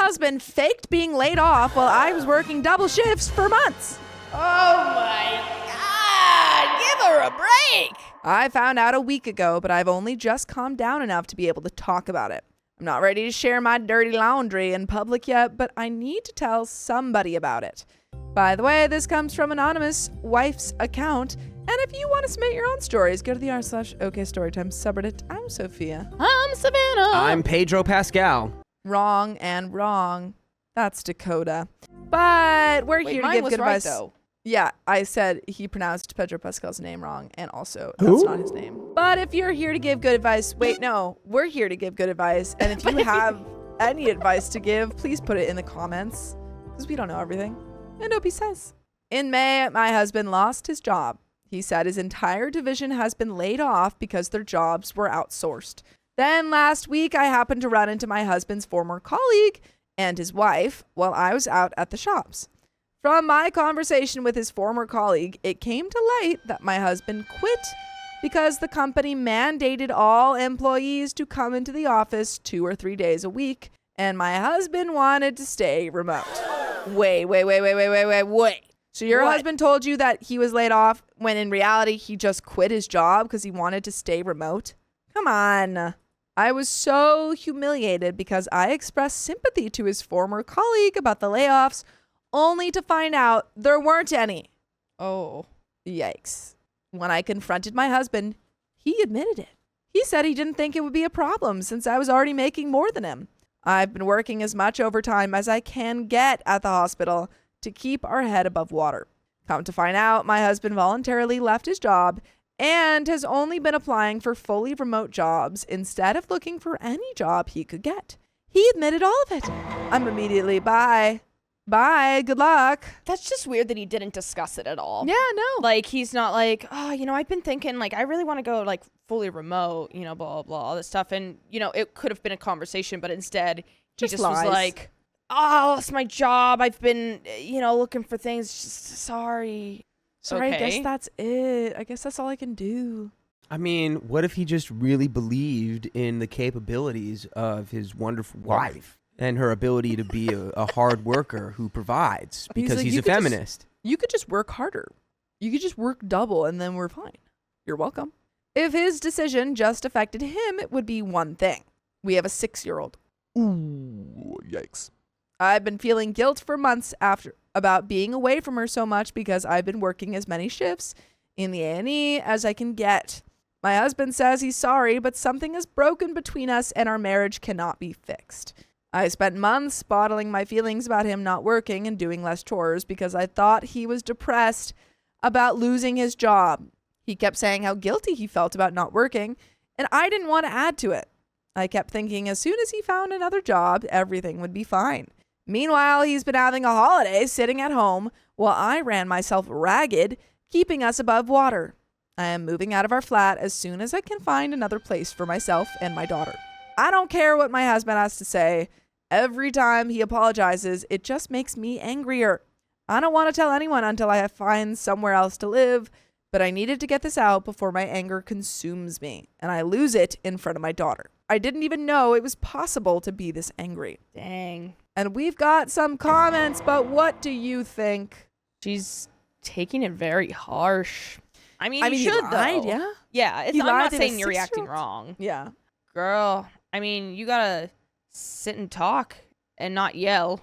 husband faked being laid off while I was working double shifts for months. Oh my God, give her a break. I found out a week ago, but I've only just calmed down enough to be able to talk about it. I'm not ready to share my dirty laundry in public yet, but I need to tell somebody about it. By the way, this comes from anonymous wife's account, and if you want to submit your own stories, go to the r/OKStorytime subreddit. I'm Sophia. I'm Savannah. I'm Pedro Pascal. Wrong and wrong. That's Dakota. But we're here to give good advice. Though. Yeah, I said he pronounced Pedro Pascal's name wrong, and also that's not his name. But if you're here to give good advice, we're here to give good advice, and if you have any advice to give, please put it in the comments, because we don't know everything. And Opie says, in May, my husband lost his job. He said his entire division has been laid off because their jobs were outsourced. Then last week, I happened to run into my husband's former colleague and his wife while I was out at the shops. From my conversation with his former colleague, it came to light that my husband quit because the company mandated all employees to come into the office 2 or 3 days a week, and my husband wanted to stay remote. Wait. So your husband told you that he was laid off when in reality he just quit his job because he wanted to stay remote? Come on. I was so humiliated because I expressed sympathy to his former colleague about the layoffs, only to find out there weren't any. Oh. Yikes. When I confronted my husband, he admitted it. He said he didn't think it would be a problem since I was already making more than him. I've been working as much overtime as I can get at the hospital to keep our head above water. Come to find out, my husband voluntarily left his job and has only been applying for fully remote jobs instead of looking for any job he could get. He admitted all of it. I'm immediately bye, good luck. That's just weird that he didn't discuss it at all. Yeah, no. Like, he's not like, oh, I've been thinking, like, I really want to go, like, fully remote, blah, blah, blah, all this stuff. And, it could have been a conversation, but instead, he just was like, oh, it's my job. I've been, looking for things. Just sorry. Sorry, Okay. I guess that's it. I guess that's all I can do. I mean, what if he just really believed in the capabilities of his wonderful wife and her ability to be a hard worker who provides because he's a feminist? You could just work harder. You could just work double and then we're fine. You're welcome. If his decision just affected him, it would be one thing. We have a 6-year-old. Ooh, yikes. I've been feeling guilt for months about being away from her so much because I've been working as many shifts in the A&E as I can get. My husband says he's sorry, but something is broken between us and our marriage cannot be fixed. I spent months bottling my feelings about him not working and doing less chores because I thought he was depressed about losing his job. He kept saying how guilty he felt about not working, and I didn't want to add to it. I kept thinking as soon as he found another job, everything would be fine. Meanwhile, he's been having a holiday sitting at home while I ran myself ragged, keeping us above water. I am moving out of our flat as soon as I can find another place for myself and my daughter. I don't care what my husband has to say. Every time he apologizes, it just makes me angrier. I don't want to tell anyone until I find somewhere else to live, but I needed to get this out before my anger consumes me and I lose it in front of my daughter. I didn't even know it was possible to be this angry. Dang. And we've got some comments, but what do you think? She's taking it very harsh. I mean, you he should, lied, though. yeah? Yeah, He I'm not lied to saying the you're reacting 6-year-old? wrong. Yeah. Girl, I mean, you gotta sit and talk and not yell.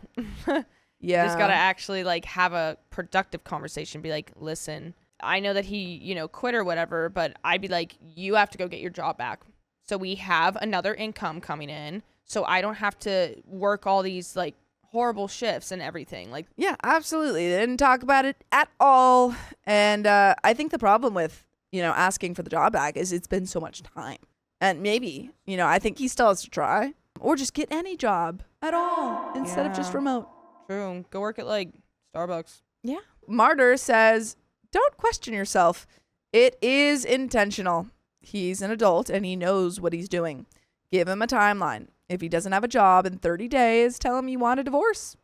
Yeah. You just gotta actually, like, have a productive conversation. Be like, listen, I know that he, quit or whatever, but I'd be like, you have to go get your job back. So we have another income coming in. So I don't have to work all these, like, horrible shifts and everything. Like, Yeah, absolutely. They didn't talk about it at all. And I think the problem with, asking for the job back is it's been so much time. And maybe, I think he still has to try. Or just get any job at all instead of just Yeah. remote. true. Go work at, like, Starbucks. Yeah. Martyr says, don't question yourself. It is intentional. He's an adult and he knows what he's doing. Give him a timeline. If he doesn't have a job in 30 days, tell him you want a divorce.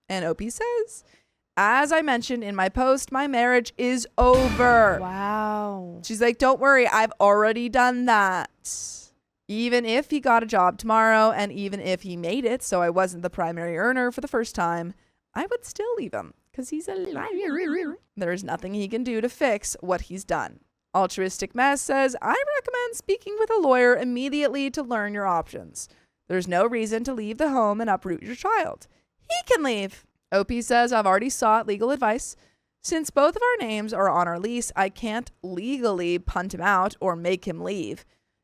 And Opie says, as I mentioned in my post, my marriage is over. Wow. She's like, don't worry, I've already done that. Even if he got a job tomorrow, and even if he made it so I wasn't the primary earner for the first time, I would still leave him because he's a liar. There's nothing he can do to fix what he's done. Altruistic Mess says, I recommend speaking with a lawyer immediately to learn your options. There's no reason to leave the home and uproot your child. He can leave. OP says, I've already sought legal advice. Since both of our names are on our lease, I can't legally punt him out or make him leave.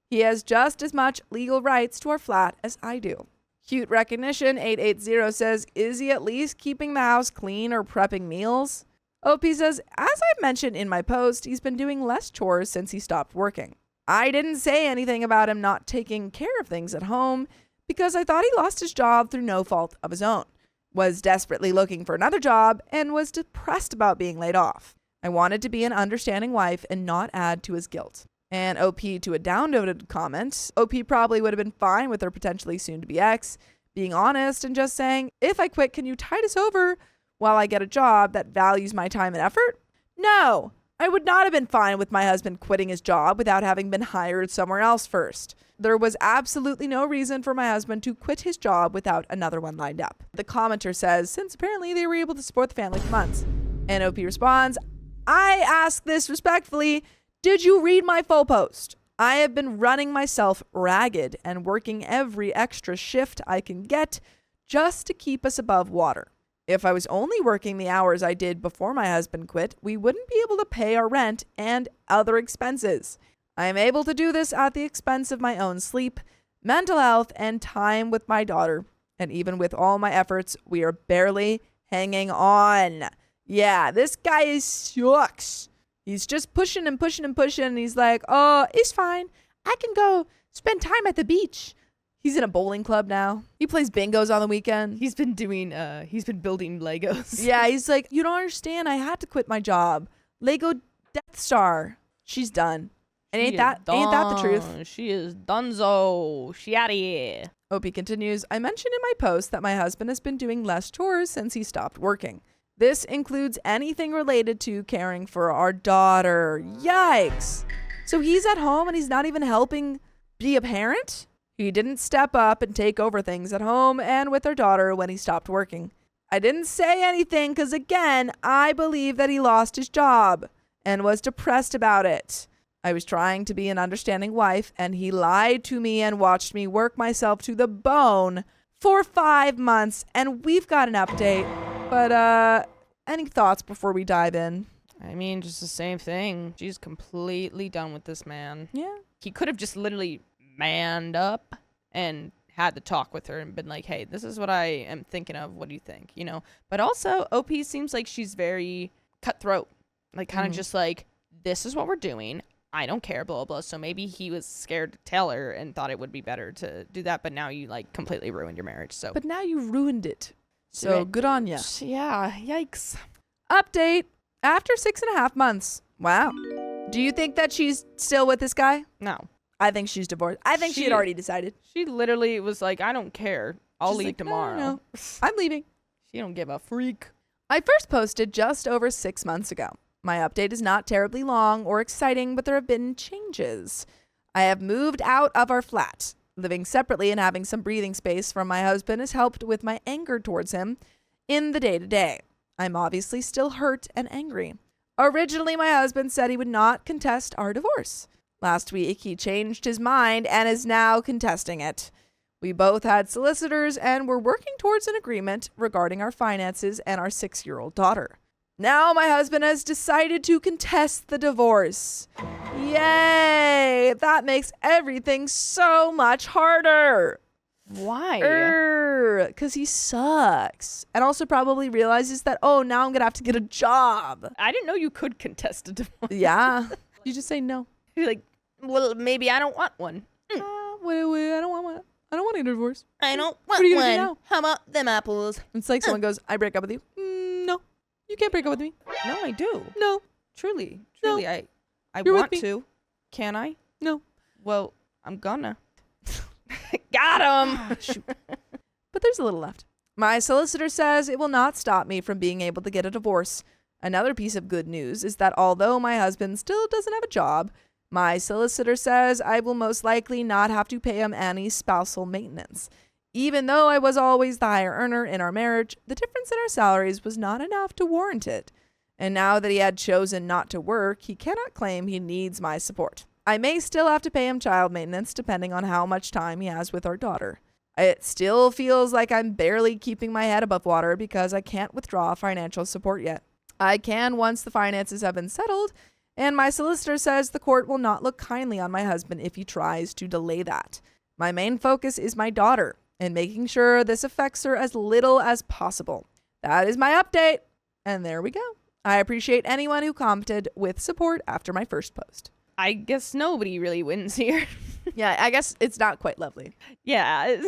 He has just as much legal rights to our flat as I do. Cute Recognition 880 says, is he at least keeping the house clean or prepping meals? OP says, as I mentioned in my post, he's been doing less chores since he stopped working. I didn't say anything about him not taking care of things at home because I thought he lost his job through no fault of his own, was desperately looking for another job, and was depressed about being laid off. I wanted to be an understanding wife and not add to his guilt. And OP to a downvoted comment, OP probably would have been fine with her potentially soon-to-be ex being honest and just saying, if I quit, can you tide us over while I get a job that values my time and effort? No, I would not have been fine with my husband quitting his job without having been hired somewhere else first. There was absolutely no reason for my husband to quit his job without another one lined up. The commenter says, since apparently they were able to support the family for months. And OP responds, I ask this respectfully, did you read my full post? I have been running myself ragged and working every extra shift I can get just to keep us above water. If I was only working the hours I did before my husband quit, we wouldn't be able to pay our rent and other expenses. I am able to do this at the expense of my own sleep, mental health, and time with my daughter. And even with all my efforts, we are barely hanging on. Yeah, this guy sucks. He's just pushing and pushing and pushing. And he's like, oh, it's fine. I can go spend time at the beach. He's in a bowling club now. He plays bingos on the weekend. He's been doing, he's been building Legos. Yeah, he's like, you don't understand. I had to quit my job. Lego Death Star. She's done. And ain't that the truth? She is donezo. She outta here. OP continues, I mentioned in my post that my husband has been doing less chores since he stopped working. This includes anything related to caring for our daughter. Yikes. So he's at home and he's not even helping be a parent? He didn't step up and take over things at home and with our daughter when he stopped working. I didn't say anything because, again, I believe that he lost his job and was depressed about it. I was trying to be an understanding wife, and he lied to me and watched me work myself to the bone for 5 months, and we've got an update. But any thoughts before we dive in? I mean, just the same thing. She's completely done with this man. Yeah. He could have just literally manned up and had to talk with her and been like, hey, this is what I am thinking of. What do you think? You know? But also, OP seems like she's very cutthroat. Like, kind of just like, this is what we're doing. I don't care, blah, blah. So maybe he was scared to tell her and thought it would be better to do that. But now you, like, completely ruined your marriage. So. But now you ruined it. So good on ya. Yeah, yikes. Update. After 6.5 months. Wow. Do you think that she's still with this guy? No. I think she's divorced. I think she had already decided. She literally was like, I don't care. I'll leave tomorrow. No. I'm leaving. She don't give a freak. I first posted just over 6 months ago. My update is not terribly long or exciting, but there have been changes. I have moved out of our flat. Living separately and having some breathing space from my husband has helped with my anger towards him in the day-to-day. I'm obviously still hurt and angry. Originally, my husband said he would not contest our divorce. Last week, he changed his mind and is now contesting it. We both had solicitors and were working towards an agreement regarding our finances and our 6-year-old daughter. Now my husband has decided to contest the divorce. Yay! That makes everything so much harder. Why? Because he sucks. And also probably realizes that, oh, now I'm going to have to get a job. I didn't know you could contest a divorce. Yeah. You just say no. You're like, well, maybe I don't want one. I don't want one. I don't want a divorce. I don't What want are you gonna do one. now? How about them apples? It's like someone goes, I break up with you. No. You can't break up with me. No, I do. No. Truly. No. I You're with want me. to. Can I? No. Well, I'm gonna. Got him. Shoot. But there's a little left. My solicitor says it will not stop me from being able to get a divorce. Another piece of good news is that although my husband still doesn't have a job, My solicitor says I will most likely not have to pay him any spousal maintenance. Even though I was always the higher earner in our marriage, the difference in our salaries was not enough to warrant it. And now that he had chosen not to work, he cannot claim he needs my support. I may still have to pay him child maintenance depending on how much time he has with our daughter. It still feels like I'm barely keeping my head above water because I can't withdraw financial support yet. I can once the finances have been settled, and my solicitor says the court will not look kindly on my husband if he tries to delay that. My main focus is my daughter and making sure this affects her as little as possible. That is my update. And there we go. I appreciate anyone who commented with support after my first post. I guess nobody really wins here. Yeah, I guess it's not quite lovely. Yeah,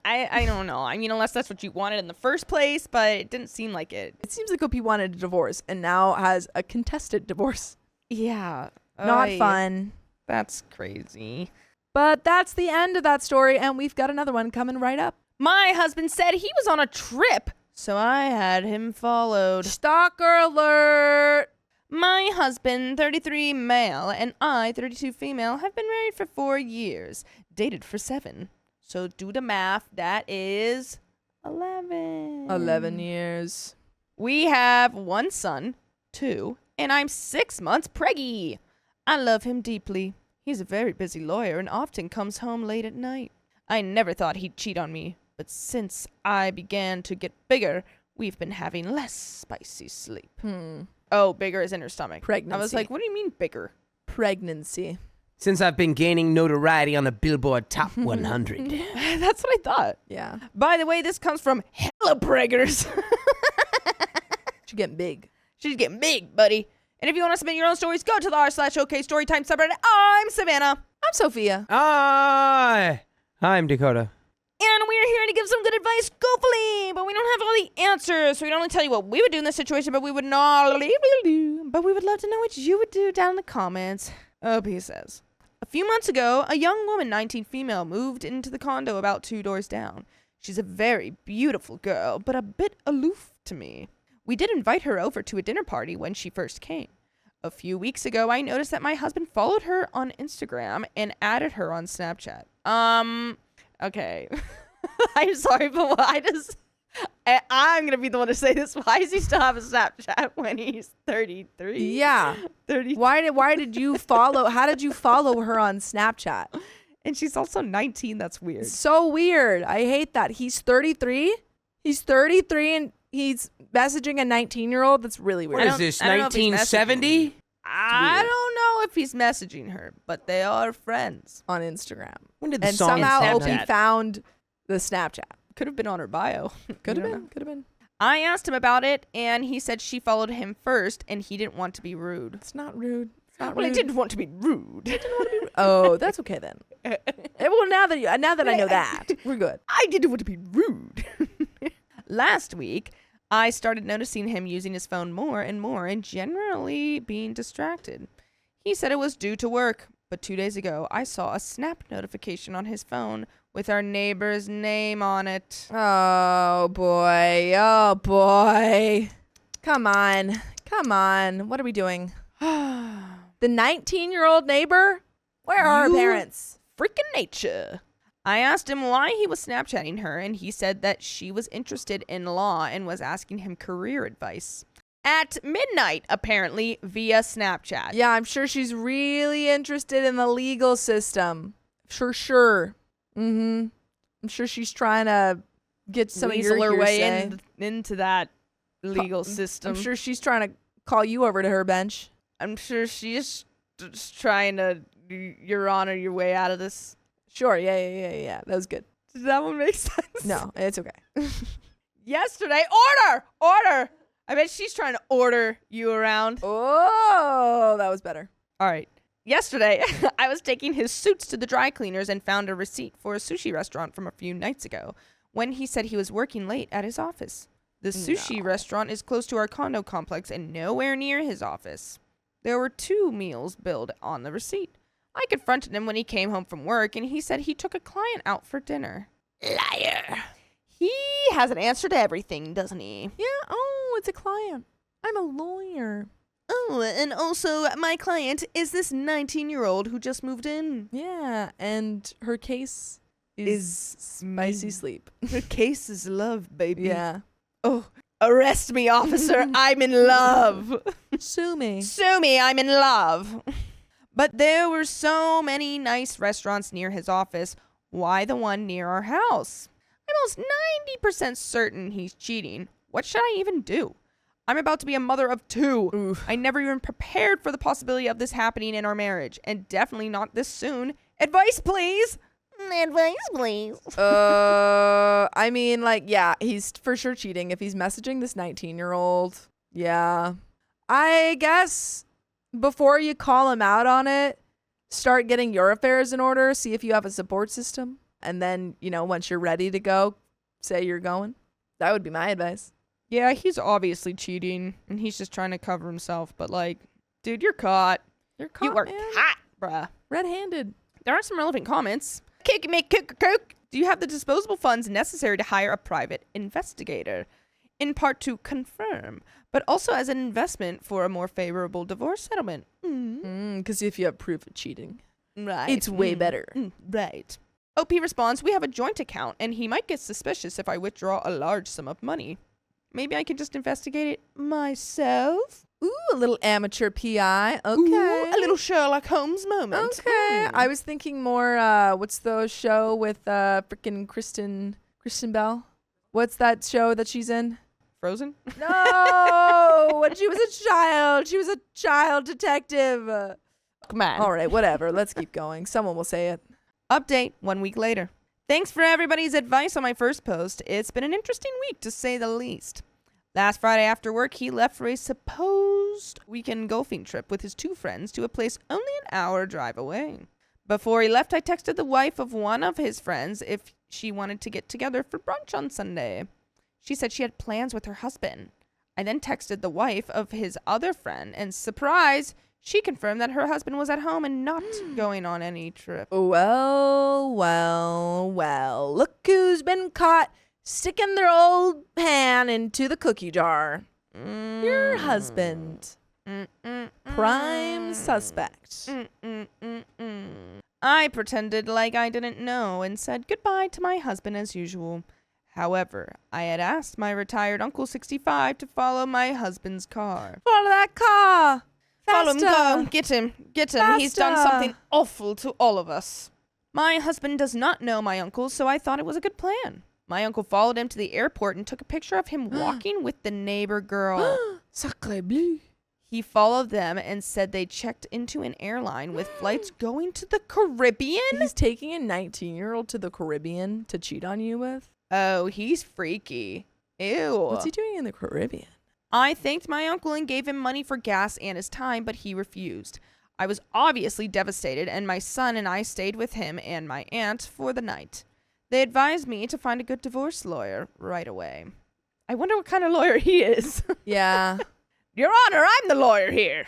I don't know. I mean, unless that's what you wanted in the first place, but it didn't seem like it. It seems like Opie wanted a divorce and now has a contested divorce. Yeah. Not fun. That's crazy. But that's the end of that story, and we've got another one coming right up. My husband said he was on a trip, so I had him followed. Stalker alert! My husband, 33 male, and I, 32 female, have been married for 4 years, dated for 7. So do the math, that is 11. 11 years. We have 1 son, 2, and I'm 6 months preggy. I love him deeply. He's a very busy lawyer and often comes home late at night. I never thought he'd cheat on me, but since I began to get bigger, we've been having less spicy sleep. Oh, bigger is in her stomach. Pregnancy. I was like, what do you mean bigger? Pregnancy. Since I've been gaining notoriety on the Billboard Top 100. That's what I thought. Yeah. By the way, this comes from hella preggers. She's getting big. She's getting big, buddy. And if you want to submit your own stories, go to the r/OK Storytime subreddit. I'm Savannah. I'm Sophia. I'm Dakota. And we're here to give some good advice, hopefully. But we don't have all the answers, so we don't only tell you what we would do in this situation, but we would not do. But we would love to know what you would do down in the comments. Opie says, a few months ago, a young woman, 19 female, moved into the condo about 2 doors down. She's a very beautiful girl, but a bit aloof to me. We did invite her over to a dinner party when she first came. A few weeks ago, I noticed that my husband followed her on Instagram and added her on Snapchat. Okay. I'm sorry, but I'm going to be the one to say this. Why does he still have a Snapchat when he's 33? Yeah. 30. Why did you follow? How did you follow her on Snapchat? And she's also 19. That's weird. So weird. I hate that. He's 33. He's 33 and he's messaging a 19-year-old. That's really weird. What is this, 1970? I don't know if he's messaging her, but they are friends. On Instagram. When did the And song somehow Snapchat. Opie found the Snapchat. Could have been on her bio. Could You have don't been. Could have been. I asked him about it, and he said she followed him first, and he didn't want to be rude. It's not rude. It's not Well, he rude. didn't want to be rude. Oh, that's okay then. Well, now that I know that, we're good. I didn't want to be rude. Last week, I started noticing him using his phone more and more and generally being distracted. He said it was due to work, but 2 days ago, I saw a Snap notification on his phone with our neighbor's name on it. Oh boy. Oh boy. Come on. Come on. What are we doing? The 19-year-old neighbor? Where are our You parents? Freaking nature. I asked him why he was Snapchatting her, and he said that she was interested in law and was asking him career advice. At midnight, apparently, via Snapchat. Yeah, I'm sure she's really interested in the legal system. For sure. I'm sure she's trying to get some Weasel of your her way hearsay. into that legal system. I'm sure she's trying to call you over to her bench. I'm sure she's just trying to, Your Honor, your way out of this. Sure. Yeah. That was good. Does that one make sense? No, it's okay. Yesterday, order. I bet she's trying to order you around. Oh, that was better. All right. Yesterday, I was taking his suits to the dry cleaners and found a receipt for a sushi restaurant from a few nights ago when he said he was working late at his office. The sushi restaurant is close to our condo complex and nowhere near his office. There were 2 meals billed on the receipt. I confronted him when he came home from work, and he said he took a client out for dinner. Liar. He has an answer to everything, doesn't he? Yeah. Oh, it's a client. I'm a lawyer. Oh, and also my client is this 19-year-old who just moved in. Yeah, and her case is spicy sleep. Her case is love, baby. Yeah. Oh, arrest me, officer. I'm in love. Sue me. Sue me, I'm in love. But there were so many nice restaurants near his office. Why the one near our house? I'm almost 90% certain he's cheating. What should I even do? I'm about to be a mother of 2. Oof. I never even prepared for the possibility of this happening in our marriage, and definitely not this soon. Advice, please. Advice, please. I mean, like, yeah, he's for sure cheating if he's messaging this 19-year-old. Yeah. I guess before you call him out on it, start getting your affairs in order, see if you have a support system, and then, once you're ready to go, say you're going. That would be my advice. Yeah, he's obviously cheating, and he's just trying to cover himself, but like, dude, you're caught. You're caught, You are man. caught, bruh. Red-handed. There are some relevant comments. Kick me, cook. Do you have the disposable funds necessary to hire a private investigator? In part to confirm, but also as an investment for a more favorable divorce settlement. Because if you have proof of cheating, Right. it's way better. Right. OP responds, we have a joint account, and he might get suspicious if I withdraw a large sum of money. Maybe I can just investigate it myself? Ooh, a little amateur PI. Okay. Ooh, a little Sherlock Holmes moment. Okay. I was thinking more, what's the show with freaking Kristen Bell? What's that show that she's in? Frozen? No! When she was a child. She was a child detective. Come on. All right, whatever. Let's keep going. Someone will say it. Update 1 week later. Thanks for everybody's advice on my first post. It's been an interesting week, to say the least. Last Friday after work, he left for a supposed weekend golfing trip with his 2 friends to a place only an hour drive away. Before he left, I texted the wife of one of his friends if she wanted to get together for brunch on Sunday. She said she had plans with her husband. I then texted the wife of his other friend, and surprise, she confirmed that her husband was at home and not going on any trip. Well. Look who's been caught sticking their old hand into the cookie jar. Your husband. Prime suspect. I pretended like I didn't know and said goodbye to my husband as usual. However, I had asked my retired Uncle 65 to follow my husband's car. Follow that car. Follow him, Faster. go. Get him. He's done Faster. something awful to all of us. My husband does not know my uncle, so I thought it was a good plan. My uncle followed him to the airport and took a picture of him walking with the neighbor girl. Sacre bleu. He followed them and said they checked into an airline with flights going to the Caribbean. He's taking a 19-year-old to the Caribbean to cheat on you with? Oh, he's freaky. Ew. What's he doing in the Caribbean? I thanked my uncle and gave him money for gas and his time, but he refused. I was obviously devastated, and my son and I stayed with him and my aunt for the night. They advised me to find a good divorce lawyer right away. I wonder what kind of lawyer he is. Yeah. Your Honor, I'm the lawyer here.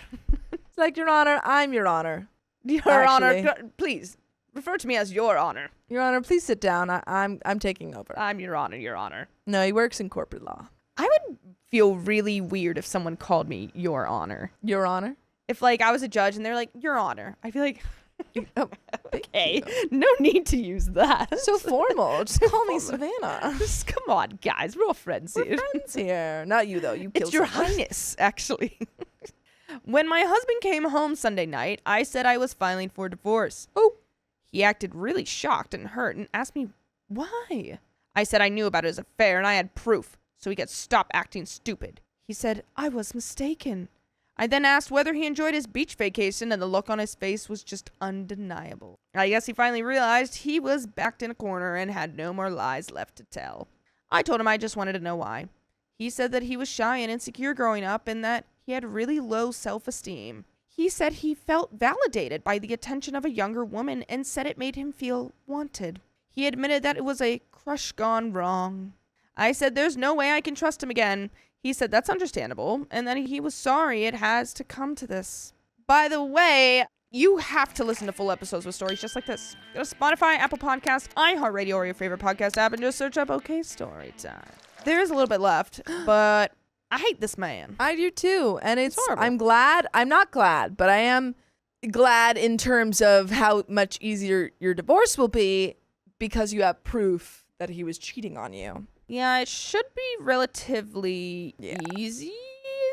It's like, Your Honor, I'm Your Honor. Your Actually. Honor, please refer to me as Your Honor. Your Honor, please sit down. I'm taking over. I'm Your Honor, Your Honor. No, he works in corporate law. I would feel really weird if someone called me Your Honor. Your Honor? If, like, I was a judge and they're like, Your Honor, I'd be like, Oh, okay, no need to use that. so formal. Just call me Savannah. Just come on, guys. We're all friends We're here. friends here. Not you, though. You It's killed Your someone. Highness, actually. When my husband came home Sunday night, I said I was filing for divorce. Oh. He acted really shocked and hurt and asked me why. I said I knew about his affair and I had proof, so he could stop acting stupid. He said I was mistaken. I then asked whether he enjoyed his beach vacation, and the look on his face was just undeniable. I guess he finally realized he was backed in a corner and had no more lies left to tell. I told him I just wanted to know why. He said that he was shy and insecure growing up and that he had really low self-esteem. He said he felt validated by the attention of a younger woman and said it made him feel wanted. He admitted that it was a crush gone wrong. I said there's no way I can trust him again. He said that's understandable, and that he was sorry it has to come to this. By the way, you have to listen to full episodes with stories just like this. Go to Spotify, Apple Podcasts, iHeartRadio, or your favorite podcast app, and just search up OK Story Time. There is a little bit left, but I hate this man. I do too. And it's horrible. I'm not glad, but I am glad in terms of how much easier your divorce will be because you have proof that he was cheating on you. Yeah, it should be relatively easy.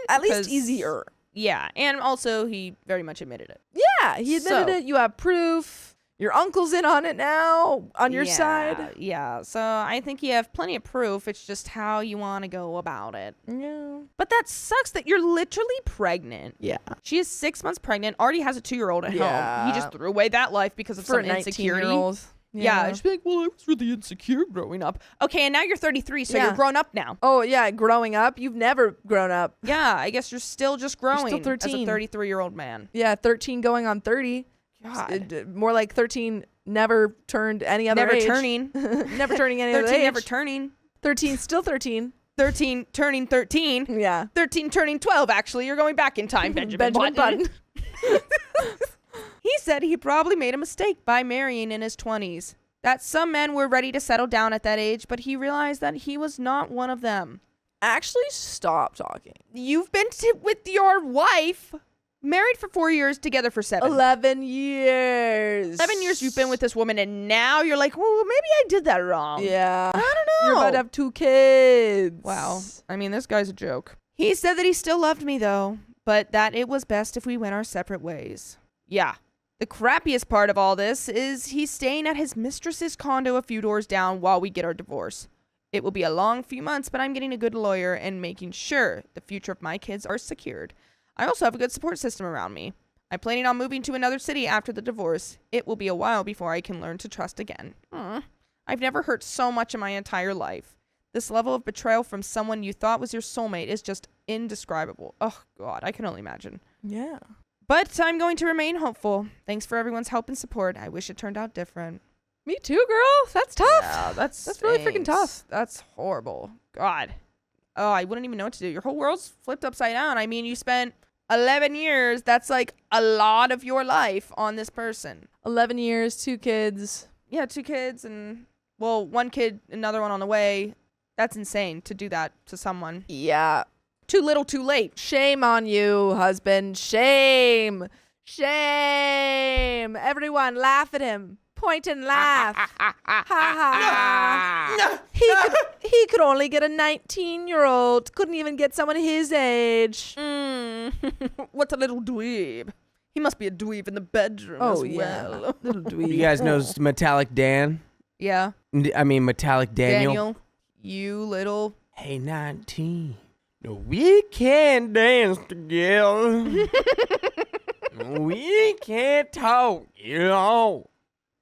At least easier. Yeah, and also he very much admitted it. Yeah, he admitted it. You have proof. Your uncle's in on it now on your side. Yeah, so I think you have plenty of proof. It's just how you want to go about it. Yeah. But that sucks that you're literally pregnant. Yeah. She is 6 months pregnant, already has a 2-year-old at Yeah. home. He just threw away that life because of For some a insecurity. 19-year-old. Yeah, just be like, well, I was really insecure growing up. Okay, and now you're 33, so you're grown up now. Oh, yeah, growing up. You've never grown up. Yeah, I guess you're still just growing still 13. as a 33-year-old man. Yeah, 13 going on 30. God. More like 13 never turned any other Never age. turning. Never turning any other 13 age. never turning. 13 still 13. 13 turning 13. Yeah. 13 turning 12, actually. You're going back in time, Benjamin Button. He said he probably made a mistake by marrying in his 20s. That some men were ready to settle down at that age, but he realized that he was not one of them. Actually, stop talking. You've been with your wife, married for 4 years, together for 7. 11 years. 11 years you've been with this woman, and now you're like, well, maybe I did that wrong. Yeah. I don't know. You're about to have 2 kids. Wow. I mean, this guy's a joke. He said that he still loved me, though, but that it was best if we went our separate ways. Yeah. The crappiest part of all this is he's staying at his mistress's condo a few doors down while we get our divorce. It will be a long few months, but I'm getting a good lawyer and making sure the future of my kids are secured. I also have a good support system around me. I'm planning on moving to another city after the divorce. It will be a while before I can learn to trust again. I've never hurt so much in my entire life. This level of betrayal from someone you thought was your soulmate is just indescribable. Oh, God, I can only imagine. Yeah. But I'm going to remain hopeful. Thanks for everyone's help and support. I wish it turned out different. Me too, girl. That's tough. Yeah, That's really freaking tough. That's horrible. God. Oh, I wouldn't even know what to do. Your whole world's flipped upside down. I mean, you spent 11 years. That's like a lot of your life on this person. 11 years, 2 kids. Yeah, 2 kids and, well, 1 kid, another one on the way. That's insane to do that to someone. Yeah. Too little, too late. Shame on you, husband. Shame. Shame. Everyone, laugh at him. Point and laugh. Ha ha. He could only get a 19-year-old. Couldn't even get someone his age. What a little dweeb. He must be a dweeb in the bedroom as well. Little dweeb. You guys know Metallic Dan? Yeah. I mean, Metallic Daniel. You little... Hey, 19. No, we can't dance together. We can't talk, you know.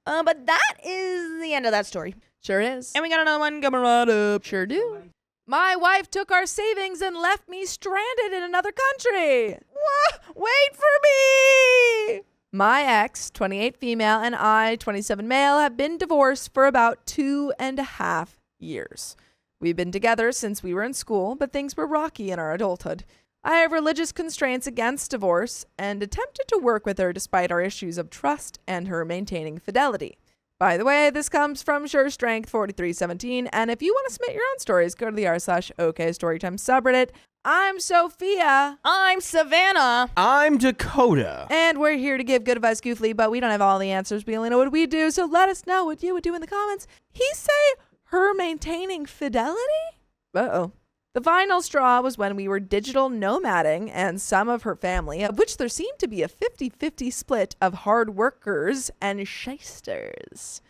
But that is the end of that story. Sure is. And we got another one coming right up. Sure do. My wife took our savings and left me stranded in another country. What? Wait for me! My ex, 28 female, and I, 27 male, have been divorced for about 2.5 years. We've been together since we were in school, but things were rocky in our adulthood. I have religious constraints against divorce and attempted to work with her despite our issues of trust and her maintaining fidelity. By the way, this comes from SureStrength4317, and if you want to submit your own stories, go to the r/OKStorytime subreddit. I'm Sophia. I'm Savannah. I'm Dakota. And we're here to give good advice goofily, but we don't have all the answers. We only know what we do, so let us know what you would do in the comments. He say her maintaining fidelity? Uh-oh. The final straw was when we were digital nomading and some of her family, of which there seemed to be a 50-50 split of hard workers and shysters,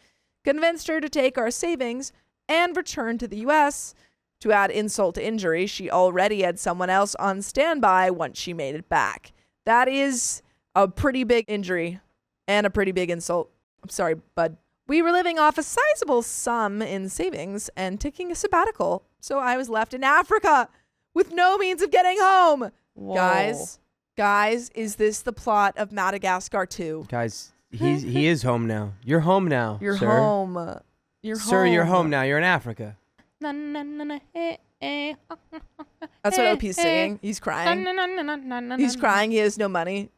convinced her to take our savings and return to the U.S. To add insult to injury, she already had someone else on standby once she made it back. That is a pretty big injury and a pretty big insult. I'm sorry, bud. We were living off a sizable sum in savings and taking a sabbatical, so I was left in Africa with no means of getting home. Whoa. Guys, is this the plot of Madagascar 2? Guys, he is home now. You're home now, You're sir. home. You're home. Sir, you're home now. You're in Africa. That's what OP's singing. He's crying. He's crying. He has no money.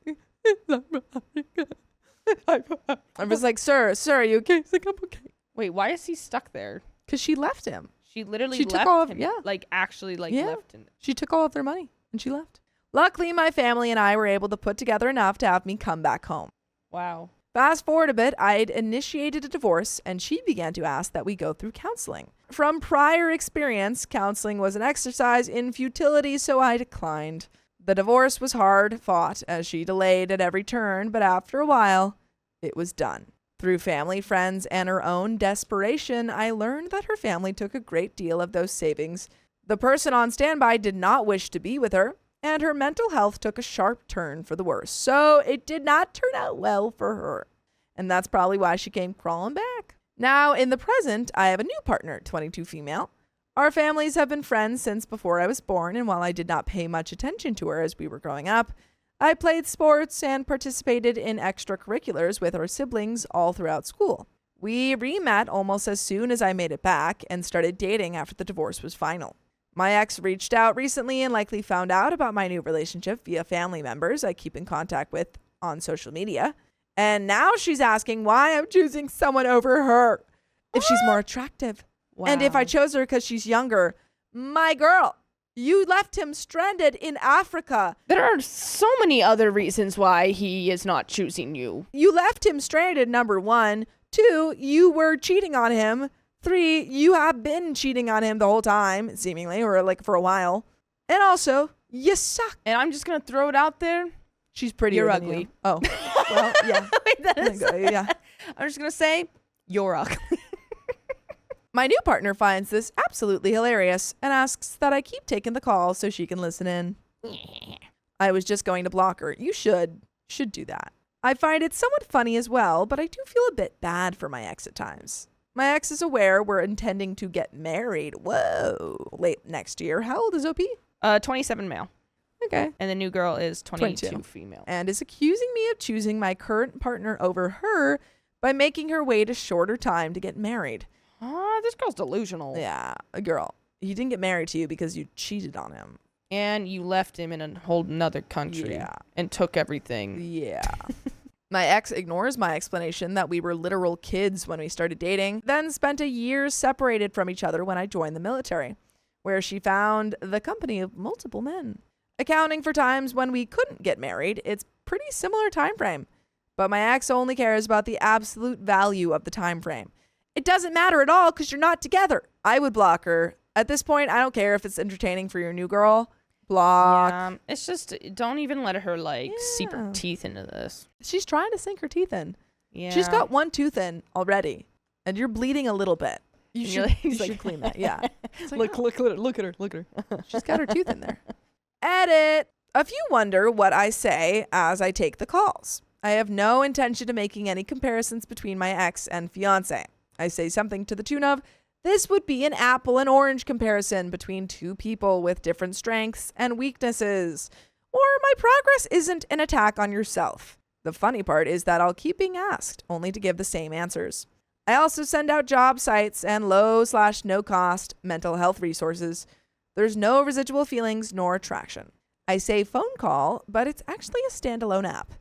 I was like, sir, are you okay? He's like, I'm okay. Wait, why is he stuck there? Because she left him. She literally She took left all of- him, yeah. like actually like Yeah. left. And She took all of their money and she left. Luckily, my family and I were able to put together enough to have me come back home. wow. Fast forward a bit, I'd initiated a divorce and she began to ask that we go through counseling. From prior experience, counseling was an exercise in futility, so I declined. The divorce was hard fought as she delayed at every turn, but after a while, it was done. Through family, friends, and her own desperation, I learned that her family took a great deal of those savings. The person on standby did not wish to be with her, and her mental health took a sharp turn for the worse. So it did not turn out well for her. And that's probably why she came crawling back. Now, in the present, I have a new partner, 22 female. Our families have been friends since before I was born, and while I did not pay much attention to her as we were growing up, I played sports and participated in extracurriculars with our siblings all throughout school. We re-met almost as soon as I made it back and started dating after the divorce was final. My ex reached out recently and likely found out about my new relationship via family members I keep in contact with on social media. And now she's asking why I'm choosing someone over her, if she's more attractive. Wow. And if I chose her because she's younger. My girl, you left him stranded in Africa. There are so many other reasons why he is not choosing you. You left him stranded, number 1. 2, you were cheating on him. 3, you have been cheating on him the whole time, seemingly, or like for a while. And also, you suck. And I'm just going to throw it out there. She's prettier You're than ugly. you. Oh, well, yeah. Wait, that is, Yeah. I'm just going to say, you're ugly. My new partner finds this absolutely hilarious and asks that I keep taking the call so she can listen in. I was just going to block her. You should do that. I find it somewhat funny as well, but I do feel a bit bad for my ex at times. My ex is aware we're intending to get married. Whoa. Late next year. How old is OP? 27 male. Okay. And the new girl is 22 22. female. And is accusing me of choosing my current partner over her by making her wait a shorter time to get married. This girl's delusional. Yeah, a girl. He didn't get married to you because you cheated on him. And you left him in a whole nother country. Yeah. And took everything. Yeah. My ex ignores my explanation that we were literal kids when we started dating, then spent a year separated from each other when I joined the military, where she found the company of multiple men. Accounting for times when we couldn't get married, it's pretty similar time frame. But my ex only cares about the absolute value of the time frame. It doesn't matter at all because you're not together. I would block her. At this point, I don't care if it's entertaining for your new girl. Block. Yeah, it's just, don't even let her, seep her Yeah. teeth into this. She's trying to sink her teeth in. Yeah. She's got one tooth in already, and you're bleeding a little bit. You And should, you're like- you he's should like- clean that. Yeah. It's like, Look at her. Look at her. she's got her tooth in there. Edit. A few wonder what I say as I take the calls. I have no intention of making any comparisons between my ex and fiance. I say something to the tune of, this would be an apple and orange comparison between two people with different strengths and weaknesses. Or my progress isn't an attack on yourself. The funny part is that I'll keep being asked, only to give the same answers. I also send out job sites and low/no cost mental health resources. There's no residual feelings nor attraction. I say phone call, but it's actually a standalone app.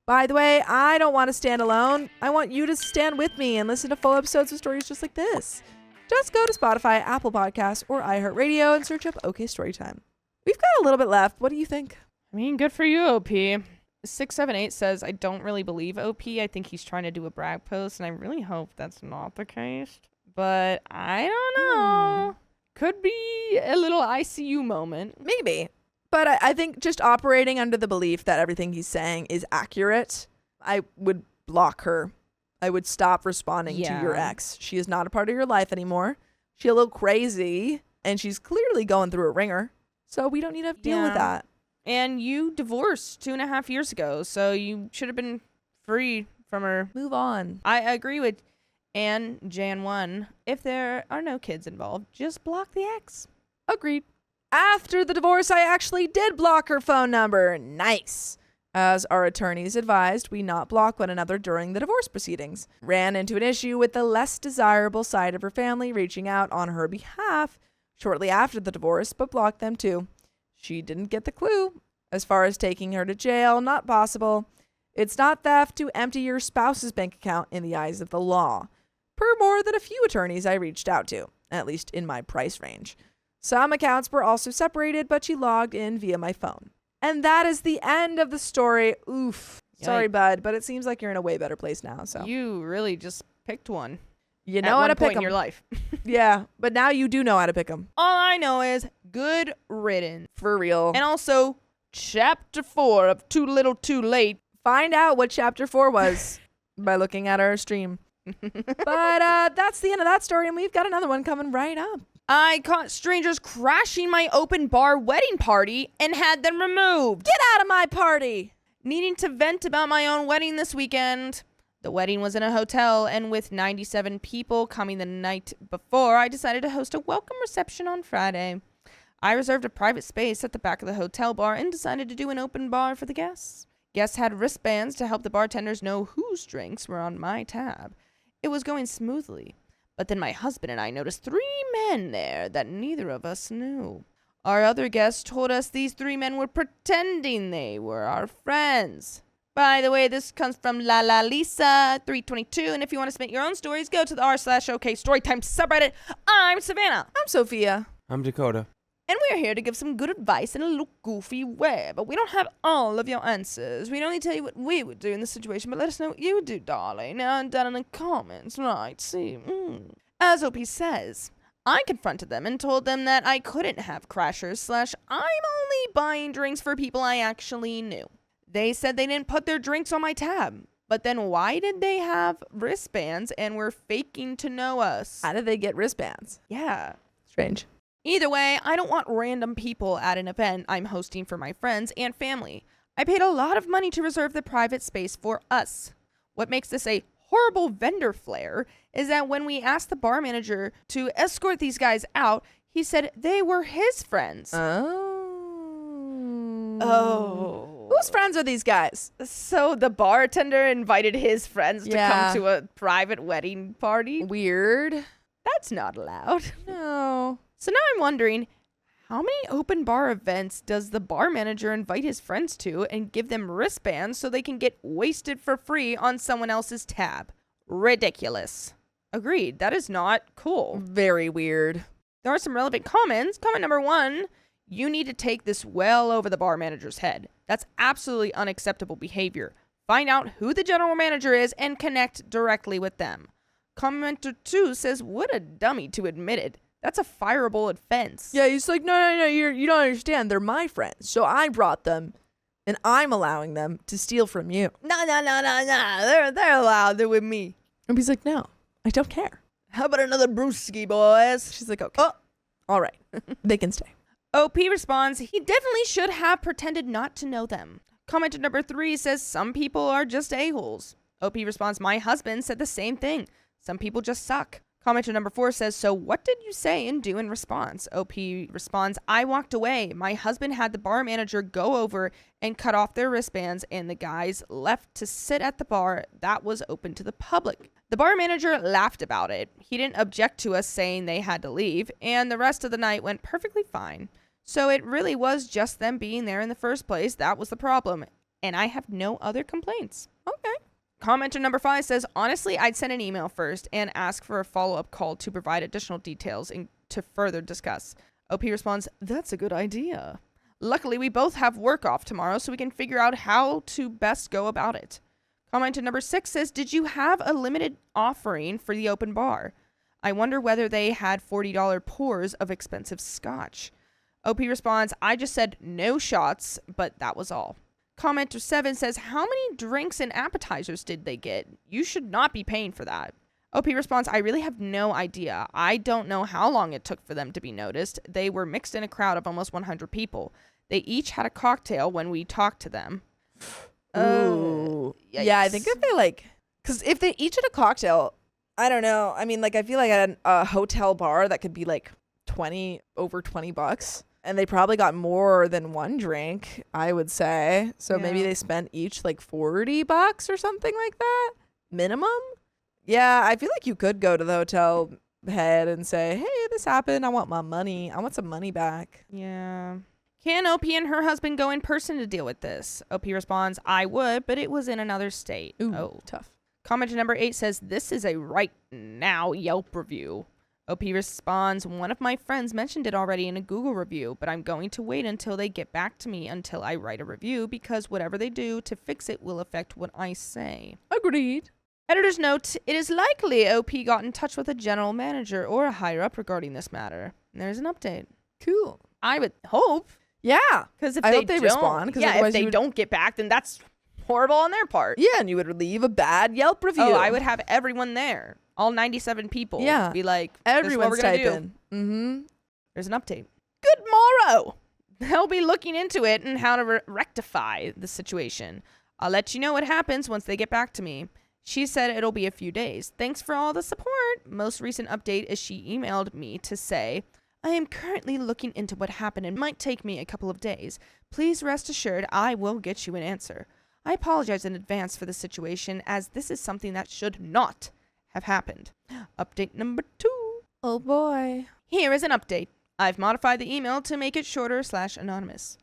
By the way, I don't want to stand alone. I want you to stand with me and listen to full episodes of stories just like this. Just go to Spotify, Apple Podcasts, or iHeartRadio and search up OK Storytime. We've got a little bit left. What do you think? I mean, good for you, OP. 678 says, I don't really believe OP. I think he's trying to do a brag post, and I really hope that's not the case. But I don't know. Could be a little ICU moment. Maybe. But I think just operating under the belief that everything he's saying is accurate, I would block her. I would stop responding to your ex. She is not a part of your life anymore. She's a little crazy, and she's clearly going through a ringer. So we don't need to deal with that. And you divorced 2.5 years ago, so you should have been free from her. Move on. I agree with Ann Jan 1. If there are no kids involved, just block the ex. Agreed. After the divorce, I actually did block her phone number. Nice. As our attorneys advised, we not block one another during the divorce proceedings. Ran into an issue with the less desirable side of her family reaching out on her behalf shortly after the divorce, but blocked them too. She didn't get the clue. As far as taking her to jail, not possible. It's not theft to empty your spouse's bank account in the eyes of the law, per more than a few attorneys I reached out to. at least in my price range. Some accounts were also separated, but she logged in via my phone. And that is the end of the story. Oof. Sorry, bud, but it seems like you're in a way better place now. So You really just picked one. you know how to pick in them. your life. Yeah, but now you do know how to pick them. All I know is good riddance. For real. And also, chapter 4 of Too Little Too Late. Find out what chapter 4 was by looking at our stream. But that's the end of that story, and we've got another one coming right up. I caught strangers crashing my open bar wedding party and had them removed. Get out of my party! Needing to vent about my own wedding this weekend. The wedding was in a hotel, and with 97 people coming the night before, I decided to host a welcome reception on Friday. I reserved a private space at the back of the hotel bar and decided to do an open bar for the guests. Guests had wristbands to help the bartenders know whose drinks were on my tab. It was going smoothly, but then my husband and I noticed 3 men there that neither of us knew. Our other guests told us these 3 men were pretending they were our friends. By the way, this comes from La La Lisa 322, and if you want to submit your own stories, go to the r/OK Storytime subreddit. I'm Savannah. I'm Sophia. I'm Dakota. And we're here to give some good advice in a little goofy way, but we don't have all of your answers. We only tell you what we would do in this situation, but let us know what you would do, darling. Now down in the comments, right? See, As OP says, I confronted them and told them that I couldn't have crashers / I'm only buying drinks for people I actually knew. They said they didn't put their drinks on my tab. But then why did they have wristbands and were faking to know us? How did they get wristbands? Yeah. Strange. Either way, I don't want random people at an event I'm hosting for my friends and family. I paid a lot of money to reserve the private space for us. What makes this a horrible vendor flare is that when we asked the bar manager to escort these guys out, he said they were his friends. Oh. Whose friends are these guys? So the bartender invited his friends to Yeah. come to a private wedding party? Weird. That's not allowed. No. So now I'm wondering, how many open bar events does the bar manager invite his friends to and give them wristbands so they can get wasted for free on someone else's tab? Ridiculous. Agreed. That is not cool. Very weird. There are some relevant comments. Comment number 1, you need to take this well over the bar manager's head. That's absolutely unacceptable behavior. Find out who the general manager is and connect directly with them. Commenter 2 says, what a dummy to admit it. That's a fireable offense. Yeah, he's like, no, you don't understand. They're my friends. So I brought them, and I'm allowing them to steal from you. No. They're allowed. They're with me. And he's like, no, I don't care. How about another brewski, boys? She's like, okay. Oh, all right. They can stay. OP responds, he definitely should have pretended not to know them. Commenter number 3 says, some people are just a-holes. OP responds, my husband said the same thing. Some people just suck. Commenter number 4 says, so what did you say and do in response? OP responds, I walked away. My husband had the bar manager go over and cut off their wristbands, and the guys left to sit at the bar that was open to the public. The bar manager laughed about it. He didn't object to us saying they had to leave, and the rest of the night went perfectly fine. So it really was just them being there in the first place that was the problem, and I have no other complaints. Okay. Commenter number 5 says, honestly, I'd send an email first and ask for a follow-up call to provide additional details and to further discuss. OP responds, that's a good idea. Luckily, we both have work off tomorrow, so we can figure out how to best go about it. Commenter number 6 says, did you have a limited offering for the open bar? I wonder whether they had $40 pours of expensive scotch. OP responds, I just said no shots, but that was all. Commenter 7 says, how many drinks and appetizers did they get? You should not be paying for that. OP responds, I really have no idea. I don't know how long it took for them to be noticed. They were mixed in a crowd of almost 100 people. They each had a cocktail when we talked to them. Ooh. Yeah, I think if they because if they each had a cocktail, I don't know. I mean, I feel like at a hotel bar that could be over $20. And they probably got more than one drink, I would say. So maybe they spent each $40 or something like that. Minimum. Yeah, I feel like you could go to the hotel head and say, hey, this happened. I want my money. I want some money back. Yeah. Can OP and her husband go in person to deal with this? OP responds, I would, but it was in another state. Ooh, tough. Commenter number 8 says, this is a right now Yelp review. OP responds, one of my friends mentioned it already in a Google review, but I'm going to wait until they get back to me until I write a review because whatever they do to fix it will affect what I say. Agreed. Editor's note, it is likely OP got in touch with a general manager or a higher up regarding this matter. There's an update. Cool. I would hope. Yeah. Because if I they hope they don't, respond. if they don't get back, then that's horrible on their part. Yeah, and you would leave a bad Yelp review. Oh, I would have everyone there. All 97 people. Yeah. Be like, Everyone's this is what we're gonna typing. Mm-hmm. There's an update. Good morrow. They'll be looking into it and how to rectify the situation. I'll let you know what happens once they get back to me. She said it'll be a few days. Thanks for all the support. Most recent update is she emailed me to say, I am currently looking into what happened and might take me a couple of days. Please rest assured I will get you an answer. I apologize in advance for the situation as this is something that should not have happened. Update number 2. Oh boy. Here is an update. I've modified the email to make it shorter / anonymous.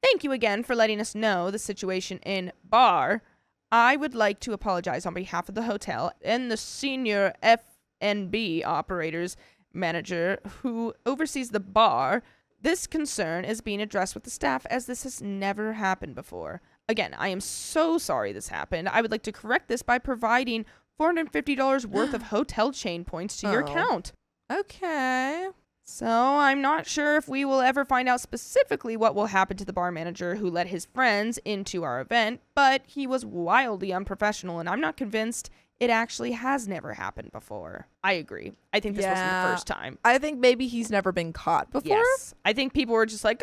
Thank you again for letting us know the situation in bar. I would like to apologize on behalf of the hotel and the senior F&B operators manager who oversees the bar. This concern is being addressed with the staff as this has never happened before. Again, I am so sorry this happened. I would like to correct this by providing $450 worth of hotel chain points to your account. Okay. So I'm not sure if we will ever find out specifically what will happen to the bar manager who let his friends into our event, but he was wildly unprofessional, and I'm not convinced it actually has never happened before. I agree. I think this wasn't the first time. I think maybe he's never been caught before. Yes. I think people were just like,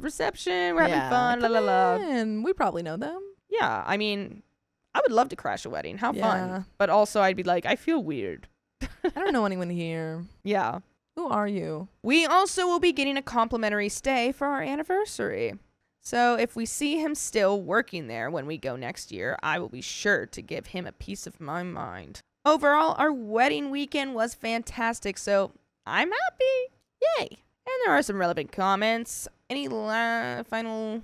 reception, we're having fun, la la la. And we probably know them. Yeah, I mean, I would love to crash a wedding. How Yeah. fun. But also I'd be like, I feel weird. I don't know anyone here. Yeah. Who are you? We also will be getting a complimentary stay for our anniversary. So if we see him still working there when we go next year, I will be sure to give him a piece of my mind. Overall, our wedding weekend was fantastic, so I'm happy. Yay. And there are some relevant comments. Any final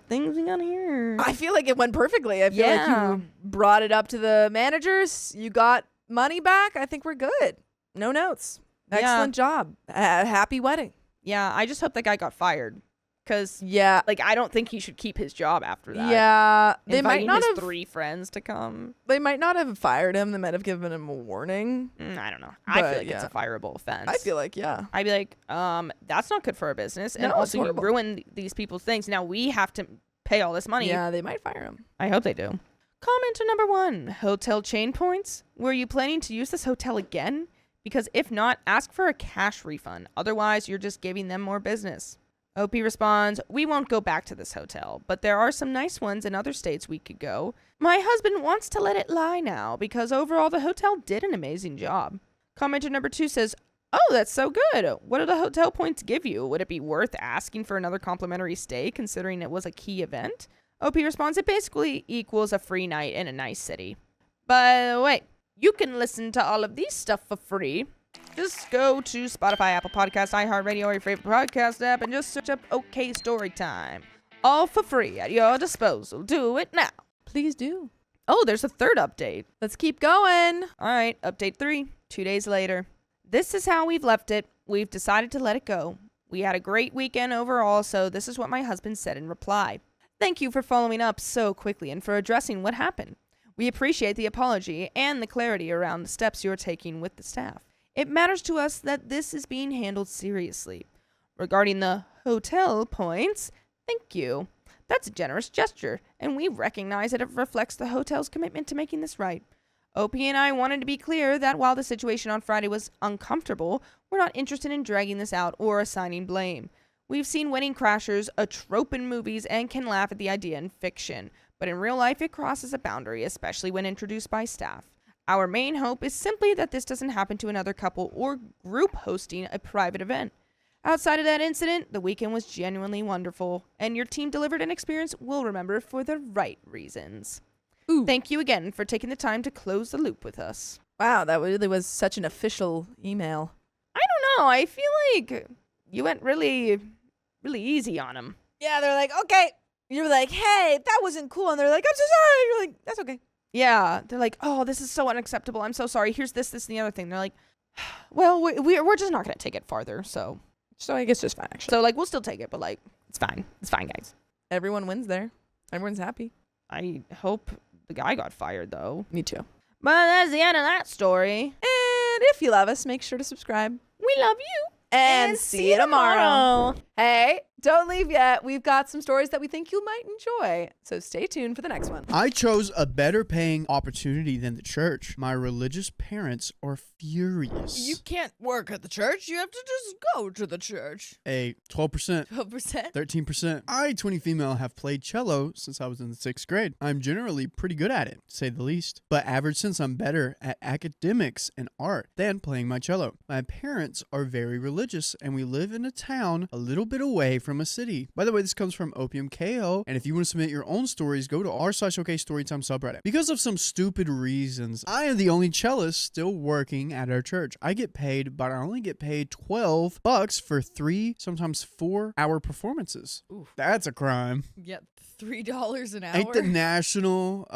things we got here? I feel like it went perfectly. I feel like you brought it up to the managers. You got money back. I think we're good. No notes. Excellent job. Happy wedding. Yeah, I just hope that guy got fired. Because, Yeah. I don't think he should keep his job after that. Yeah. They might Inviting not his have 3 friends to come. They might not have fired him. They might have given him a warning. I don't know. I But, feel like it's a fireable offense. I feel like, yeah. I'd be like, that's not good for our business. And No, it's also, you horrible. ruin these people's things. Now we have to pay all this money. Yeah, they might fire him. I hope they do. Commenter number 1, hotel chain points. Were you planning to use this hotel again? Because if not, ask for a cash refund. Otherwise, you're just giving them more business. OP responds, we won't go back to this hotel, but there are some nice ones in other states we could go. My husband wants to let it lie now because overall the hotel did an amazing job. Commenter number 2 says, oh, that's so good. What do the hotel points give you? Would it be worth asking for another complimentary stay considering it was a key event? OP responds, it basically equals a free night in a nice city. By the way, you can listen to all of these stuff for free. Just go to Spotify, Apple Podcasts, iHeartRadio, or your favorite podcast app, and just search up OK Storytime. All for free at your disposal. Do it now. Please do. Oh, there's a third update. Let's keep going. All right, update 3, 2 days later. This is how we've left it. We've decided to let it go. We had a great weekend overall, so this is what my husband said in reply. Thank you for following up so quickly and for addressing what happened. We appreciate the apology and the clarity around the steps you're taking with the staff. It matters to us that this is being handled seriously. Regarding the hotel points, thank you. That's a generous gesture, and we recognize that it reflects the hotel's commitment to making this right. OP and I wanted to be clear that while the situation on Friday was uncomfortable, we're not interested in dragging this out or assigning blame. We've seen wedding crashers, a trope in movies, and can laugh at the idea in fiction, but in real life it crosses a boundary, especially when introduced by staff. Our main hope is simply that this doesn't happen to another couple or group hosting a private event. Outside of that incident, the weekend was genuinely wonderful, and your team delivered an experience we'll remember for the right reasons. Ooh. Thank you again for taking the time to close the loop with us. Wow, that really was such an official email. I don't know. I feel like you went really easy on him. Yeah, they're like, okay. You're like, hey, that wasn't cool. And they're like, I'm so sorry. You're like, that's okay. Yeah, they're like, oh, this is so unacceptable. I'm so sorry. Here's this, and the other thing. They're like, Well, we're just not gonna take it farther. So I guess just fine, actually. so like we'll still take it, but like it's fine. It's fine, guys. Everyone wins there. Everyone's happy. I hope the guy got fired though. Me too. But that's the end of that story. And if you love us, make sure to subscribe. We love you. And see you tomorrow. Hey, don't leave yet. We've got some stories that we think you might enjoy. So stay tuned for the next one. I chose a better paying opportunity than the church. My religious parents are furious. You can't work at the church. You have to just go to the church. 12%. 12%. 13%. I, 20 female, have played cello since I was in the 6th grade. I'm generally pretty good at it, to say the least, but average since I'm better at academics and art than playing my cello. My parents are very religious, and we live in a town a little bit away from a city. By the way, this comes from Opium KO, and if you want to submit your own stories, go to r/OK Storytime subreddit. Because of some stupid reasons, I am the only cellist still working at our church. I get paid, but I only get paid $12 for 3, sometimes 4-hour performances. Oof. That's a crime. Get $3 an hour. Ain't the national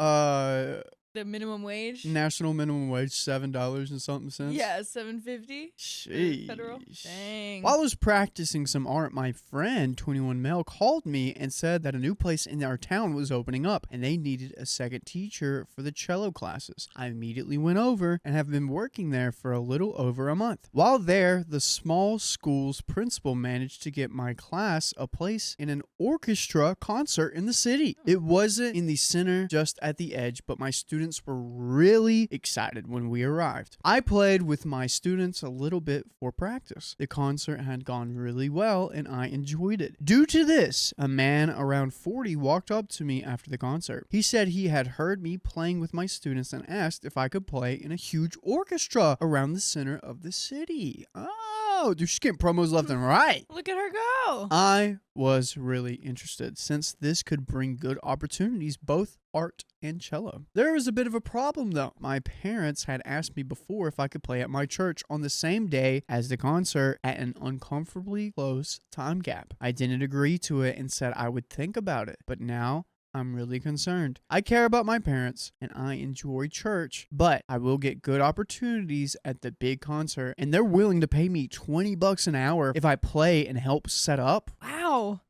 the minimum wage? national minimum wage $7 and something cents? Yeah, $7.50. Sheesh. Federal. Dang. While I was practicing some art, my friend, 21 Mel, called me and said that a new place in our town was opening up and they needed a second teacher for the cello classes. I immediately went over and have been working there for a little over a month. While there, the small school's principal managed to get my class a place in an orchestra concert in the city. It wasn't in the center, just at the edge, but my students were really excited when we arrived. I played with my students a little bit for practice. The concert had gone really well and I enjoyed it. Due to this, a man around 40 walked up to me after the concert. He said he had heard me playing with my students and asked if I could play in a huge orchestra around the center of the city. Oh, dude, she's getting promos left and right. Look at her go. I was really interested since this could bring good opportunities, both art and cello. There was a bit of a problem though. My parents had asked me before if I could play at my church on the same day as the concert at an uncomfortably close time gap. I didn't agree to it and said I would think about it, but now I'm really concerned. I care about my parents and I enjoy church, but I will get good opportunities at the big concert and they're willing to pay me $20 an hour if I play and help set up. Wow.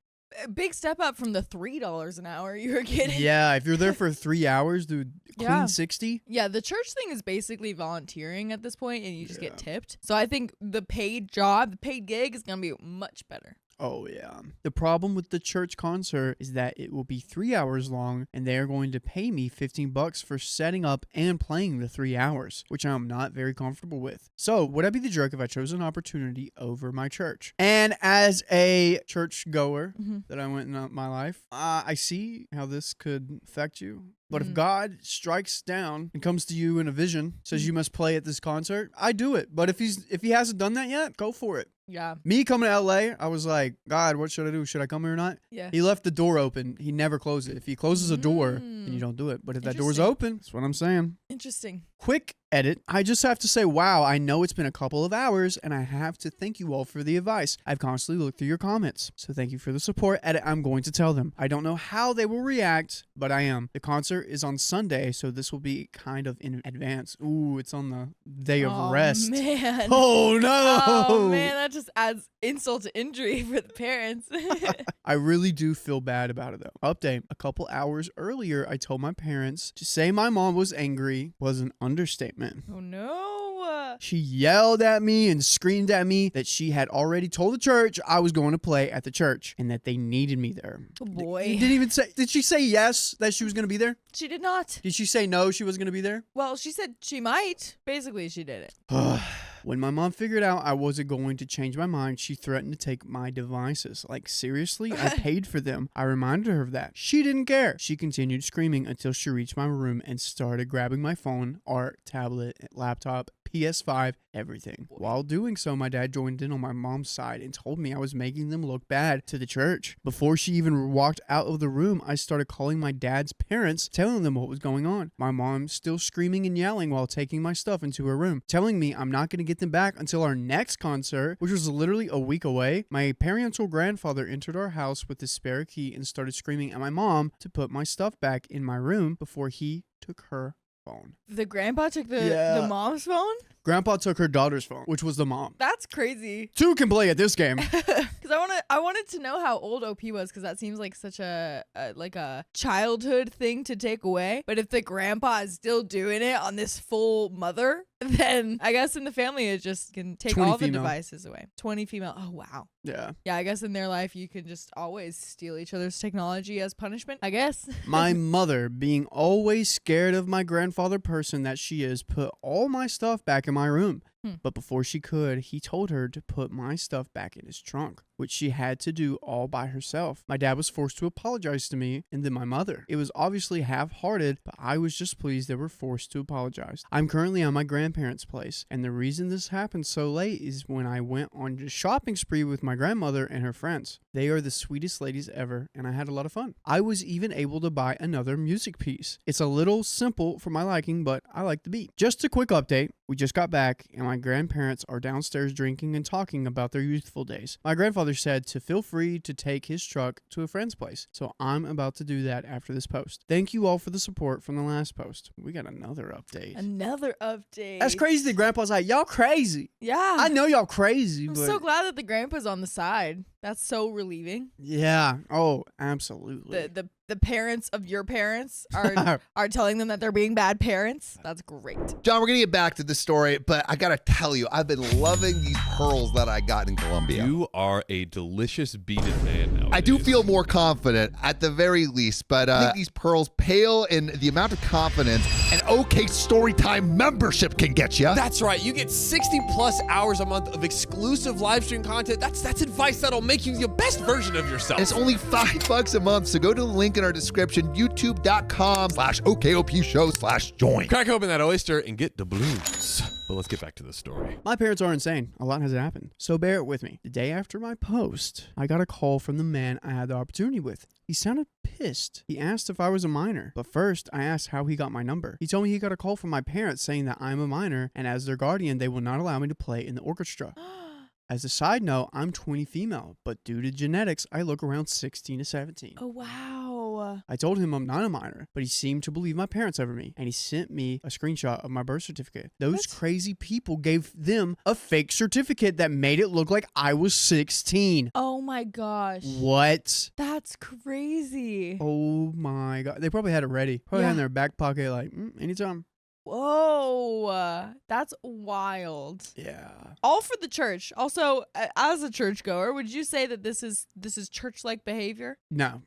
A big step up from the $3 an hour you were getting. Yeah, if you're there for 3 hours, dude, clean Yeah. 60. Yeah, the church thing is basically volunteering at this point and you just get tipped. So I think the paid job, the paid gig is going to be much better. Oh, yeah. The problem with the church concert is that it will be 3 hours long and they are going to pay me $15 for setting up and playing the 3 hours, which I'm not very comfortable with. So, would I be the jerk if I chose an opportunity over my church? And as a church goer that I went in my life, I see how this could affect you. But if God strikes down and comes to you in a vision, says you must play at this concert, I do it. But if he hasn't done that yet, go for it. Yeah. Me coming to LA, I was like, God, what should I do? Should I come here or not? Yeah. He left the door open. He never closed it. If he closes a door, then you don't do it. But if that door's Interesting. open, that's what I'm saying. Interesting. Quick edit. I just have to say, wow, I know it's been a couple of hours and I have to thank you all for the advice. I've constantly looked through your comments. So thank you for the support. Edit, I'm going to tell them. I don't know how they will react, but I am. The concert is on Sunday, so this will be kind of in advance. Ooh, it's on the day of rest. Man. Oh, no. Oh, man. That just adds insult to injury for the parents. I really do feel bad about it though. Update. A couple hours earlier, I told my parents to say my mom was angry was an understatement. Oh, no. She yelled at me and screamed at me that she had already told the church I was going to play at the church and that they needed me there. Oh, boy. Didn't even say, did she say yes that she was going to be there? She did not. Did she say no she was going to be there? Well, she said she might. Basically, she did it. When my mom figured out I wasn't going to change my mind, she threatened to take my devices. Like, seriously? I paid for them. I reminded her of that. She didn't care. She continued screaming until she reached my room and started grabbing my phone, art, tablet, laptop, PS5, everything. While doing so, my dad joined in on my mom's side and told me I was making them look bad to the church. Before she even walked out of the room, I started calling my dad's parents, telling them what was going on. My mom still screaming and yelling while taking my stuff into her room, telling me I'm not going to get them back until our next concert, which was literally a week away. My parental grandfather entered our house with his spare key and started screaming at my mom to put my stuff back in my room before he took her phone. The grandpa took the Yeah. mom's phone? Grandpa took her daughter's phone, which was the mom. That's crazy. Two can play at this game. Because I wanted to know how old OP was, because that seems like such a childhood thing to take away. But if the grandpa is still doing it on this full mother, then I guess in the family it just can take 20 all the female. devices away. 20 female. Oh wow. Yeah. Yeah, I guess in their life you can just always steal each other's technology as punishment, I guess. My mother, being always scared of my grandfather person that she is, put all my stuff back in my room. But before she could, he told her to put my stuff back in his trunk, which she had to do all by herself. My dad was forced to apologize to me and then my mother. It was obviously half-hearted, but I was just pleased they were forced to apologize. I'm currently on my grandparents' place, and the reason this happened so late is when I went on a shopping spree with my grandmother and her friends. They are the sweetest ladies ever, and I had a lot of fun. I was even able to buy another music piece. It's a little simple for my liking, but I like the beat. Just a quick update. We just got back, and my grandparents are downstairs drinking and talking about their youthful days. My grandfather said to feel free to take his truck to a friend's place, so I'm about to do that after this post. Thank you all for the support from the last post. We got another update. Another update. That's crazy that Grandpa's like, y'all crazy. Yeah. I know y'all crazy, I'm but... so glad that the grandpa's on the side. That's so relieving. Yeah. Oh, absolutely. The parents of your parents are telling them that they're being bad parents. That's great. John, we're going to get back to the story, but I got to tell you, I've been loving these pearls that I got in Colombia. You are a delicious beaded man now. I do feel more confident at the very least, but I think these pearls pale in the amount of confidence an OK Storytime membership can get you. That's right. You get 60 plus hours a month of exclusive live stream content. That's advice that'll make you the best version of yourself. It's only $5 a month, so go to the link in our description, youtube.com/OKOP show/join. Crack open that oyster and get the blues. But let's get back to the story. My parents are insane. A lot has happened. So bear it with me. The day after my post, I got a call from the man I had the opportunity with. He sounded pissed. He asked if I was a minor. But first, I asked how he got my number. He told me he got a call from my parents saying that I'm a minor, and as their guardian, they will not allow me to play in the orchestra. As a side note, I'm 20 female, but due to genetics, I look around 16 to 17. Oh, wow. I told him I'm not a minor, but he seemed to believe my parents over me, and he sent me a screenshot of my birth certificate. Those crazy people gave them a fake certificate that made it look like I was 16. Oh my gosh. What? That's crazy. Oh my God. They probably had it ready. Probably had it in their back pocket like, anytime. Whoa, that's wild. Yeah. All for the church. Also, as a churchgoer, would you say that this is church-like behavior? No.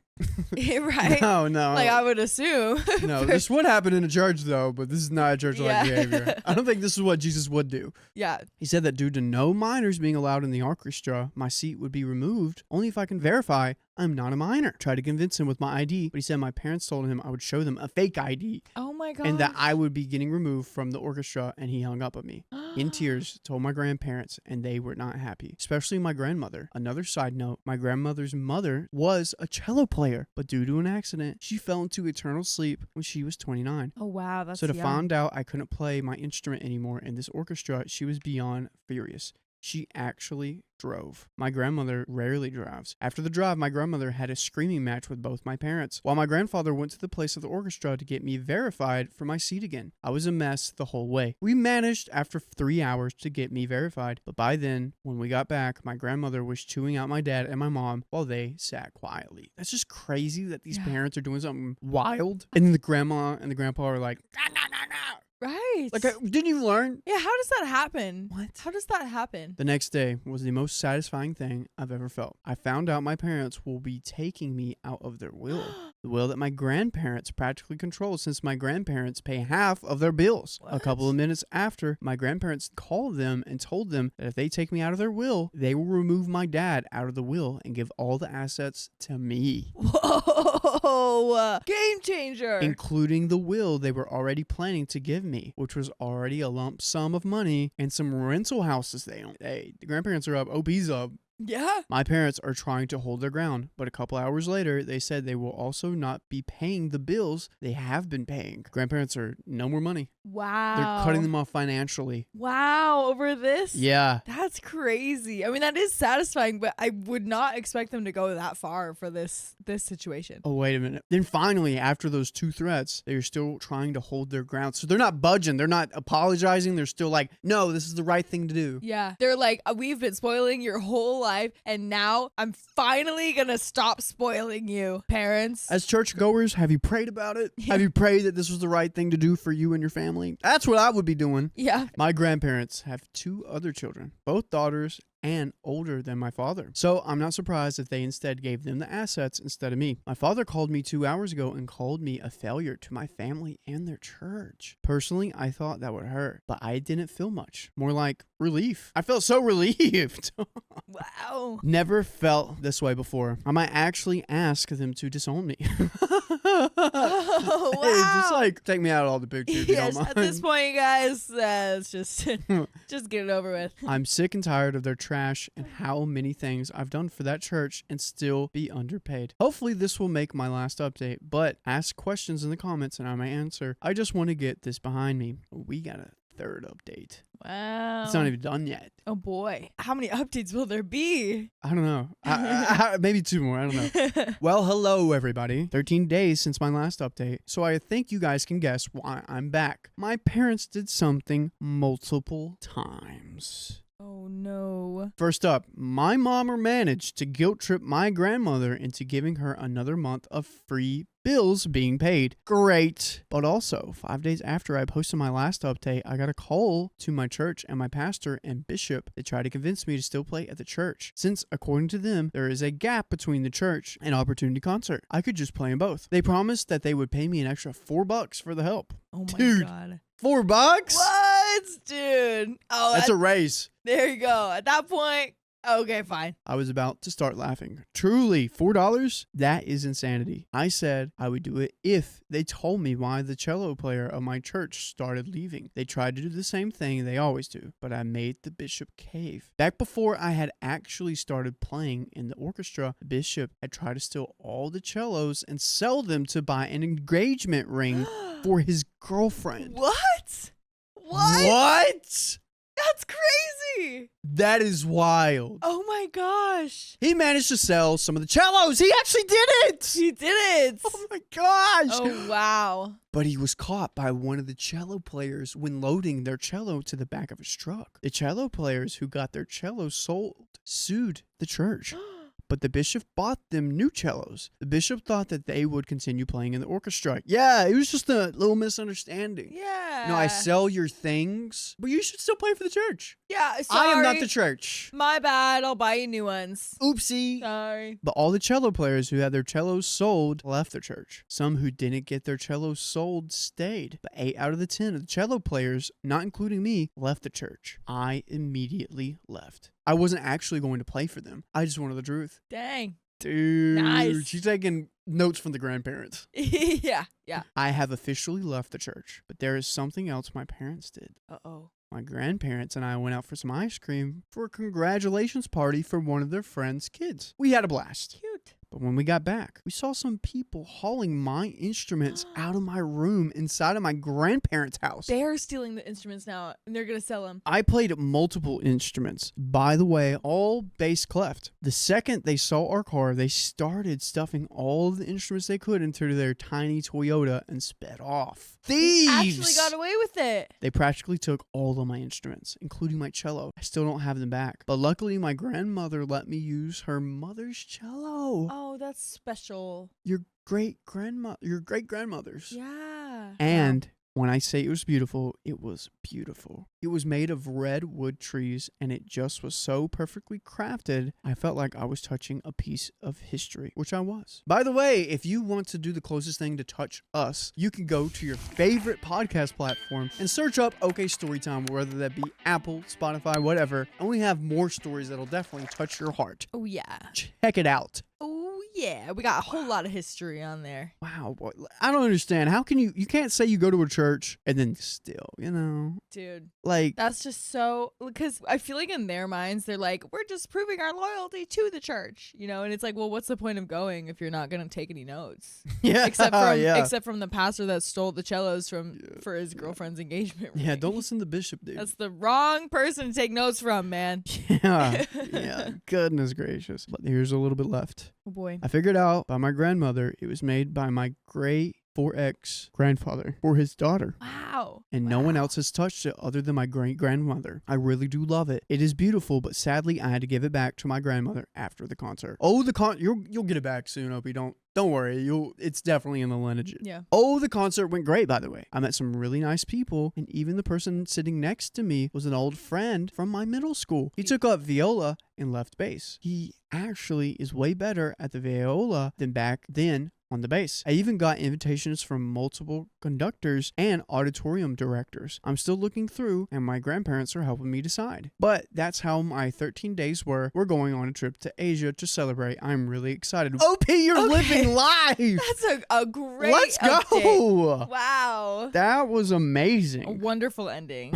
Right? No. Like I would assume. No, this would happen in a church though, but this is not a church-like Yeah. behavior. I don't think this is what Jesus would do. Yeah. He said that due to no minors being allowed in the orchestra, my seat would be removed only if I can verify I'm not a minor. Tried to convince him with my ID, but he said my parents told him I would show them a fake ID Oh my god. and that I would be getting removed from the orchestra, and he hung up on me. In tears, told my grandparents, and they were not happy, especially my grandmother. Another side note, my grandmother's mother was a cello player, but due to an accident, she fell into eternal sleep when she was 29. Oh wow, that's So to young. find out I couldn't play my instrument anymore in this orchestra, she was beyond furious. She actually drove. My grandmother rarely drives. After the drive, my grandmother had a screaming match with both my parents, while my grandfather went to the place of the orchestra to get me verified for my seat again. I was a mess the whole way. We managed after 3 hours to get me verified, but by then, when we got back, my grandmother was chewing out my dad and my mom while they sat quietly. That's just crazy that these parents are doing something wild, and the grandma and the grandpa are like, nah. Right. Like, didn't you learn? Yeah, how does that happen? What? How does that happen? The next day was the most satisfying thing I've ever felt. I found out my parents will be taking me out of their will. The will that my grandparents practically control, since my grandparents pay half of their bills. A couple of minutes after, my grandparents called them and told them that if they take me out of their will, they will remove my dad out of the will and give all the assets to me. Whoa, game changer. Including the will they were already planning to give me, which was already a lump sum of money and some rental houses they own. Hey, the grandparents are up, OP's up. Yeah. My parents are trying to hold their ground, but a couple hours later, they said they will also not be paying the bills they have been paying. Grandparents are no more money. Wow. They're cutting them off financially. Wow, over this? Yeah. That's crazy. I mean, that is satisfying, but I would not expect them to go that far for this situation. Oh, wait a minute. Then finally, after those 2 threats, they're still trying to hold their ground. So they're not budging. They're not apologizing. They're still like, no, this is the right thing to do. Yeah. They're like, we've been spoiling your whole life, and now I'm finally going to stop spoiling you, parents. As churchgoers, have you prayed about it? Have you prayed that this was the right thing to do for you and your family? That's what I would be doing. Yeah. My grandparents have 2 other children, both daughters and older than my father. So I'm not surprised that they instead gave them the assets instead of me. My father called me 2 hours ago and called me a failure to my family and their church. Personally, I thought that would hurt, but I didn't feel much. More like relief. I felt so relieved. Wow. Never felt this way before. I might actually ask them to disown me. Oh, wow. Hey, just like take me out of all the pictures. if you don't Yes, mind. at this point, guys, let's just get it over with. I'm sick and tired of their trash and how many things I've done for that church and still be underpaid. Hopefully this will make my last update, but ask questions in the comments and I may answer. I just want to get this behind me. We got a 3rd update. Wow. It's not even done yet. Oh boy. How many updates will there be? I don't know. Maybe 2 more. I don't know. Well, hello, everybody. 13 days since my last update, so I think you guys can guess why I'm back. My parents did something multiple times. Oh no. First up, my mom managed to guilt trip my grandmother into giving her another month of free bills being paid. Great. But also, 5 days after I posted my last update, I got a call to my church and my pastor and bishop. They tried to convince me to still play at the church, since according to them, there is a gap between the church and Opportunity Concert. I could just play in both. They promised that they would pay me an extra $4 for the help. Oh my Dude. god. $4? What? Dude. Oh, That's a raise. there you go. At that point, okay, fine. I was about to start laughing. Truly, $4? That is insanity. I said I would do it if they told me why the cello player of my church started leaving. They tried to do the same thing they always do, but I made the bishop cave. Back before I had actually started playing in the orchestra, the bishop had tried to steal all the cellos and sell them to buy an engagement ring for his girlfriend. What? What? What? That's crazy. That is wild. Oh my gosh. He managed to sell some of the cellos. He actually did it. He did it. Oh my gosh. Oh wow. But he was caught by one of the cello players when loading their cello to the back of his truck. The cello players who got their cellos sold sued the church. But the bishop bought them new cellos. The bishop thought that they would continue playing in the orchestra. Yeah, it was just a little misunderstanding. Yeah. You know, I sell your things, but you should still play for the church. Yeah, sorry. I am not the church. My bad. I'll buy you new ones. Oopsie. Sorry. But all the cello players who had their cellos sold left the church. Some who didn't get their cellos sold stayed. But 8 out of the 10 of the cello players, not including me, left the church. I immediately left. I wasn't actually going to play for them. I just wanted the truth. Dang. Dude. Nice. She's taking notes from the grandparents. Yeah. Yeah. I have officially left the church, but there is something else my parents did. Uh-oh. My grandparents and I went out for some ice cream for a congratulations party for one of their friends' kids. We had a blast. Cute. But when we got back, we saw some people hauling my instruments out of my room inside of my grandparents' house. They're stealing the instruments now, and they're going to sell them. I played multiple instruments. By the way, all bass clef. The second they saw our car, they started stuffing all of the instruments they could into their tiny Toyota and sped off. Thieves! Actually got away with it. They practically took all of my instruments, including my cello. I still don't have them back. But luckily, my grandmother let me use her mother's cello. Oh, that's special. Your great-grandmother's. Yeah. And when I say it was beautiful, it was beautiful. It was made of red wood trees, and it just was so perfectly crafted, I felt like I was touching a piece of history, which I was. By the way, if you want to do the closest thing to touch us, you can go to your favorite podcast platform and search up OK Storytime, whether that be Apple, Spotify, whatever, and we have more stories that'll definitely touch your heart. Oh, yeah. Check it out. Oh, Yeah, we got a whole lot of history on there. Wow, boy. I don't understand. How can you can't say you go to a church and then still, Dude, like, that's just so, because I feel like in their minds, they're like, we're just proving our loyalty to the church, and it's like, well, what's the point of going if you're not going to take any notes? yeah, Except from the pastor that stole the cellos for his girlfriend's engagement ring. Yeah, don't listen to Bishop, dude. That's the wrong person to take notes from, man. Yeah, goodness gracious. But here's a little bit left. Oh boy. I figured out by my grandmother it was made by my great 4X grandfather for his daughter. Wow. And no one else has touched it other than my great grandmother. I really do love it. It is beautiful, but sadly I had to give it back to my grandmother after the concert. Oh, you'll get it back soon, Opie. Don't worry. It's definitely in the lineage. Yeah. Oh, the concert went great, by the way. I met some really nice people, and even the person sitting next to me was an old friend from my middle school. He took up viola and left bass. He actually is way better at the viola than back then on the bass. I even got invitations from multiple conductors and auditorium directors. I'm still looking through, and my grandparents are helping me decide. But that's how my 13 days were. We're going on a trip to Asia to celebrate. I'm really excited. OP, you're living life! That's a great Let's go! update. Wow. That was A amazing. wonderful ending.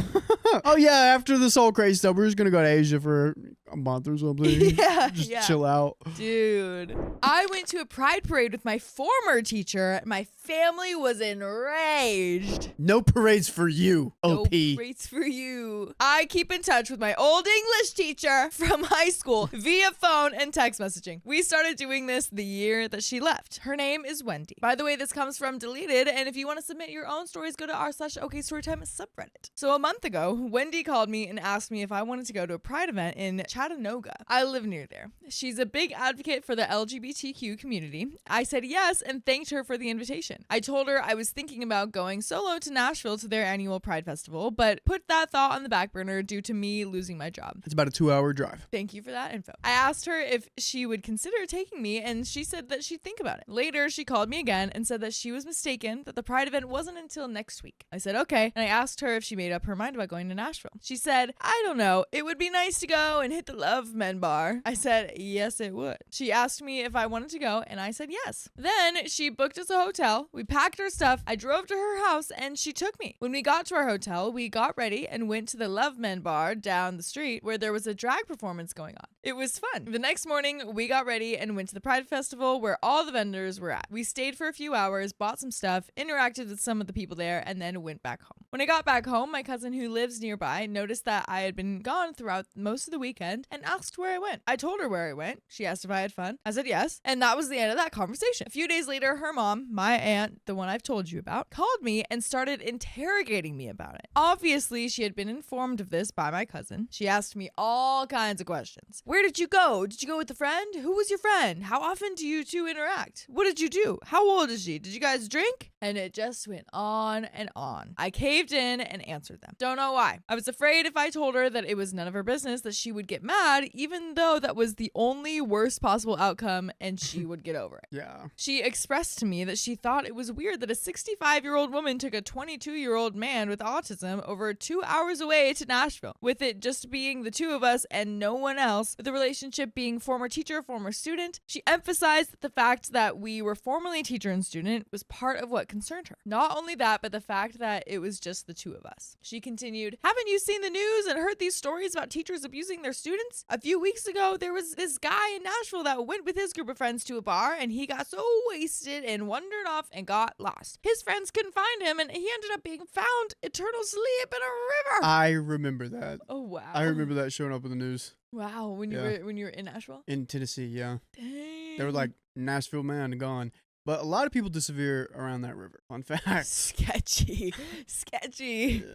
Oh yeah, after this whole crazy stuff, we're just gonna go to Asia for a month or something. Just chill out. Dude. I went to a pride parade with my former teacher. My family was enraged. No parades for you, OP. No parades for you. I keep in touch with my old English teacher from high school via phone and text messaging. We started doing this the year that she left. Her name is Wendy. By the way, this comes from Deleted, and if you want to submit your own stories, go to r/OKStorytime subreddit. So a month ago, Wendy called me and asked me if I wanted to go to a pride event in Chattanooga. I live near there. She's a big advocate for the LGBTQ community. I said yes and thanked her for the invitation. I told her I was thinking about going solo to Nashville to their annual Pride Festival, but put that thought on the back burner due to me losing my job. It's about a 2-hour drive. Thank you for that info. I asked her if she would consider taking me, and she said that she'd think about it. Later, she called me again and said that she was mistaken, that the Pride event wasn't until next week. I said okay, and I asked her if she made up her mind about going to Nashville. She said, I don't know, it would be nice to go and hit the Love Men bar. I said, yes, it would. She asked me if I wanted to go, and I said yes. Then she booked us a hotel. We packed our stuff. I drove to her house, and she took me. When we got to our hotel, we got ready and went to the Love Men bar down the street where there was a drag performance going on. It was fun. The next morning, we got ready and went to the Pride Festival where all the vendors were at. We stayed for a few hours, bought some stuff, interacted with some of the people there, and then went back home. When I got back home, my cousin who lives nearby noticed that I had been gone throughout most of the weekend and asked where I went. I told her where I went. She asked if I had fun. I said yes. And that was the end of that conversation. A few days later, her mom, my aunt, the one I've told you about, called me and started interrogating me about it. Obviously, she had been informed of this by my cousin. She asked me all kinds of questions. Where did you go? Did you go with a friend? Who was your friend? How often do you two interact? What did you do? How old is she? Did you guys drink? And it just went on and on. I caved in and answered them. Don't know why. I was afraid if I told her that it was none of her business that she would get mad, even though that was the only worst possible outcome and she would get over it. Yeah. She expressed to me that she thought it was weird that a 65-year-old woman took a 22-year-old man with autism over 2 hours away to Nashville, with it just being the two of us and no one else, with the relationship being former teacher, former student. She emphasized that the fact that we were formerly teacher and student was part of what concerned her. Not only that, but the fact that it was just the two of us. She continued, haven't you seen the news and heard these stories about teachers abusing their students? A few weeks ago, there was this guy in Nashville that went with his group of friends to a bar and he got so wasted and wandered off and got lost. His friends couldn't find him and he ended up being found eternal asleep in a river. I remember that. Oh, wow. I remember that showing up in the news. Wow, when you were in Nashville? In Tennessee, yeah. Dang. They were like, Nashville man gone. But a lot of people disappear around that river. Fun fact. Sketchy.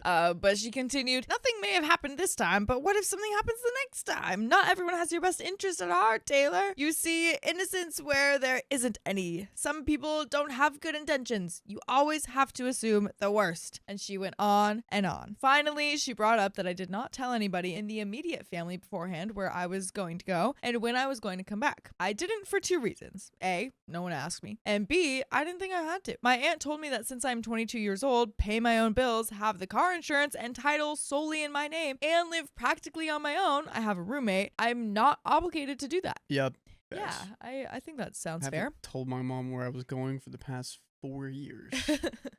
But she continued, nothing may have happened this time, but what if something happens the next time? Not everyone has your best interest at heart, Taylor. You see innocence where there isn't any. Some people don't have good intentions. You always have to assume the worst. And she went on and on. Finally, she brought up that I did not tell anybody in the immediate family beforehand where I was going to go and when I was going to come back. I didn't for two reasons. A, no one asked me. And B, I didn't think I had to. My aunt told me that since I'm 22 years old, pay my own bills, have the car insurance and title solely in my name, and live practically on my own, I have a roommate, I'm not obligated to do that. Yep. Yeah, I think that sounds haven't fair. told my mom where I was going for the past 4 years.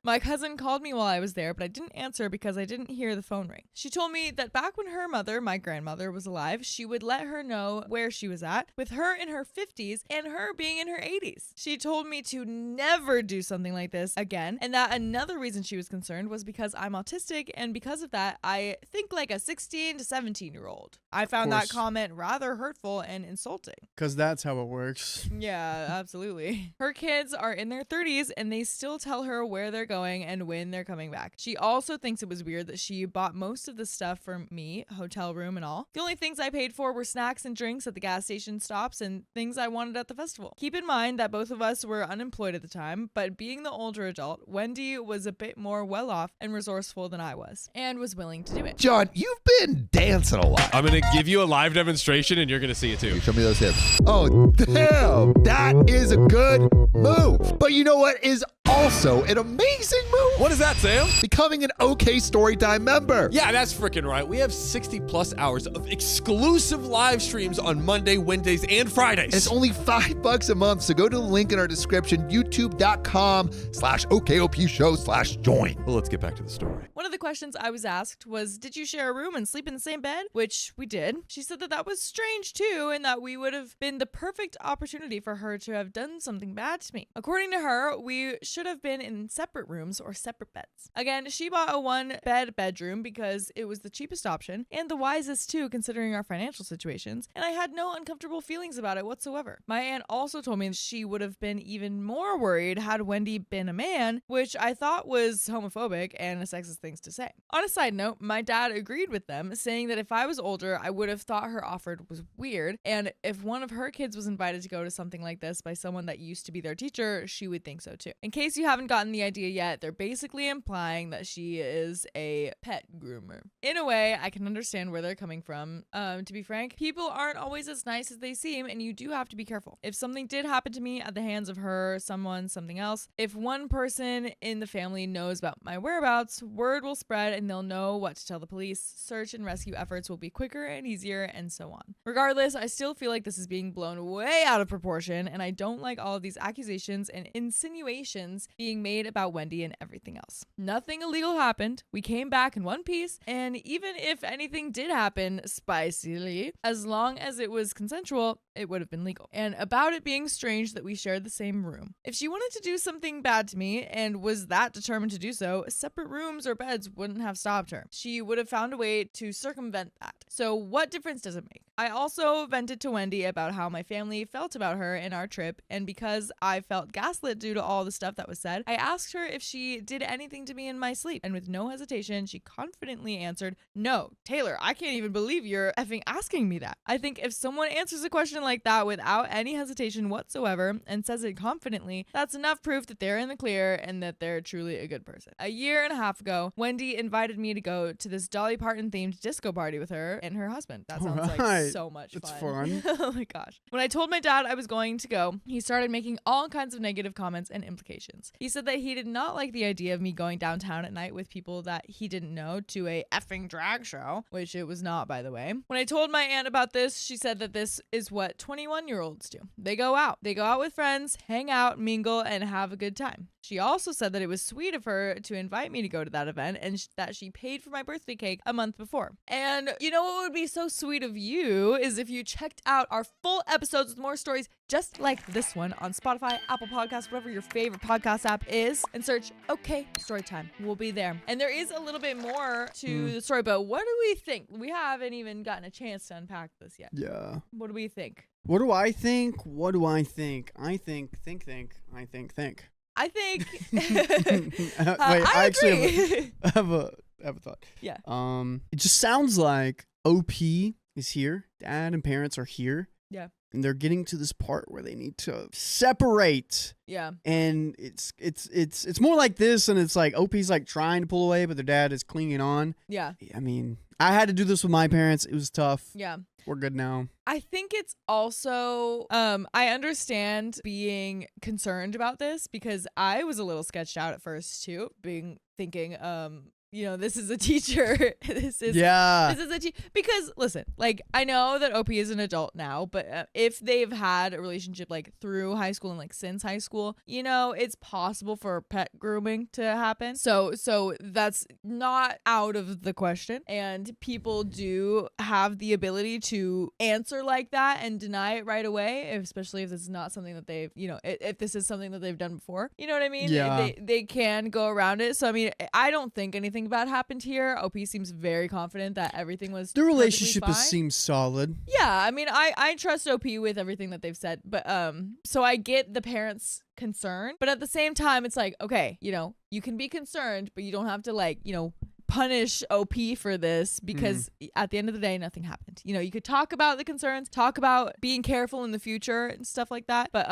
My cousin called me while I was there, but I didn't answer because I didn't hear the phone ring. She told me that back when her mother, my grandmother, was alive, she would let her know where she was at, with her in her 50s and her being in her 80s. She told me to never do something like this again, and that another reason she was concerned was because I'm autistic, and because of that, I think like a 16 to 17-year-old. I found that comment rather hurtful and insulting. Because that's how it works. Yeah, absolutely. Her kids are in their 30s and they still tell her where they're going and when they're coming back. She also thinks it was weird that she bought most of the stuff for me, hotel room and all. The only things I paid for were snacks and drinks at the gas station stops and things I wanted at the festival. Keep in mind that both of us were unemployed at the time, but being the older adult, Wendy was a bit more well off and resourceful than I was, and was willing to do it. John, you've been dancing a lot. I'm going to give you a live demonstration and you're going to see it too. Show me those hips. Oh, damn. That is a good move. But you know what is also an amazing move? What is that, Sam? Becoming an OK Storytime member. Yeah, that's freaking right. We have 60 plus hours of exclusive live streams on Monday, Wednesdays, and Fridays. It's only $5 a month, so go to the link in our description, youtube.com/OKOP show/join. Well, let's get back to the story. One of the questions I was asked was, did you share a room and sleep in the same bed? Which we did. She said that that was strange too, and that we would have been the perfect opportunity for her to have done something bad to me. According to her, we should have been in separate rooms or separate beds. Again, she bought a one-bed bedroom because it was the cheapest option and the wisest too, considering our financial situations, and I had no uncomfortable feelings about it whatsoever. My aunt also told me she would have been even more worried had Wendy been a man, which I thought was homophobic and a sexist thing to say. On a side note, my dad agreed with them, saying that if I was older, I would have thought her offer was weird, and if one of her kids was invited to go to something like this by someone that used to be their teacher, she would think so too. In case you haven't gotten the idea yet, they're basically implying that she is a pet groomer. In a way, I can understand where they're coming from. To be frank, people aren't always as nice as they seem, and you do have to be careful. If something did happen to me at the hands of her, someone, something else, if one person in the family knows about my whereabouts, word will spread and they'll know what to tell the police. Search and rescue efforts will be quicker and easier, and so on. Regardless, I still feel like this is being blown way out of proportion, and I don't like all of these accusations and insinuations being made about Wendy and everything else. Nothing illegal happened. We came back in one piece, and even if anything did happen spicily, as long as it was consensual, it would have been legal. And about it being strange that we shared the same room. If she wanted to do something bad to me and was that determined to do so, separate rooms or beds wouldn't have stopped her. She would have found a way to circumvent that. So what difference does it make? I also vented to Wendy about how my family felt about her in our trip, and because I felt gaslit due to all the stuff that was said, I asked her if she did anything to me in my sleep, and with no hesitation, she confidently answered, "No, Taylor, I can't even believe you're effing asking me that." I think if someone answers a question like that without any hesitation whatsoever and says it confidently, that's enough proof that they're in the clear and that they're truly a good person. A year and a half ago, Wendy invited me to go to this Dolly Parton themed disco party with her and her husband. That sounds like so much fun. It's fun. Oh my gosh. When I told my dad I was going to go, he started making all kinds of negative comments and implications. He said that he did not like the idea of me going downtown at night with people that he didn't know to a effing drag show, which it was not, by the way. When I told my aunt about this, she said that this is what 21-year-olds do. They go out. They go out with friends, hang out, mingle, and have a good time. She also said that it was sweet of her to invite me to go to that event and that she paid for my birthday cake a month before. And you know what would be so sweet of you is if you checked out our full episodes with more stories just like this one on Spotify, Apple Podcasts, whatever your favorite podcast app is, and search OK Storytime. We'll be there. And there is a little bit more to the story, but what do we think? We haven't even gotten a chance to unpack this yet. Yeah. What do we think? What do I think? What do I think? I think. I think. Wait, I actually have a thought. Yeah. It just sounds like OP is here. Dad and parents are here. Yeah. And they're getting to this part where they need to separate. Yeah. And it's more like this, and it's like OP's like trying to pull away, but their dad is clinging on. Yeah. I mean, I had to do this with my parents. It was tough. Yeah. We're good now. I think it's also, I understand being concerned about this because I was a little sketched out at first too, thinking, this is a teacher. This is a because listen, like I know that OP is an adult now, but if they've had a relationship like through high school and like since high school, it's possible for pet grooming to happen. So that's not out of the question, and people do have the ability to answer like that and deny it right away, especially if this is not something that they've, if this is something that they've done before. You know what I mean? Yeah. They can go around it. So I mean, I don't think anything bad happened here. OP seems very confident that everything was The relationship fine. seems solid. Yeah, I mean, I trust OP with everything that they've said, but so I get the parents' concern, but at the same time, it's like, okay, you can be concerned, but you don't have to like, punish OP for this because at the end of the day, nothing happened. You could talk about the concerns, talk about being careful in the future and stuff like that, but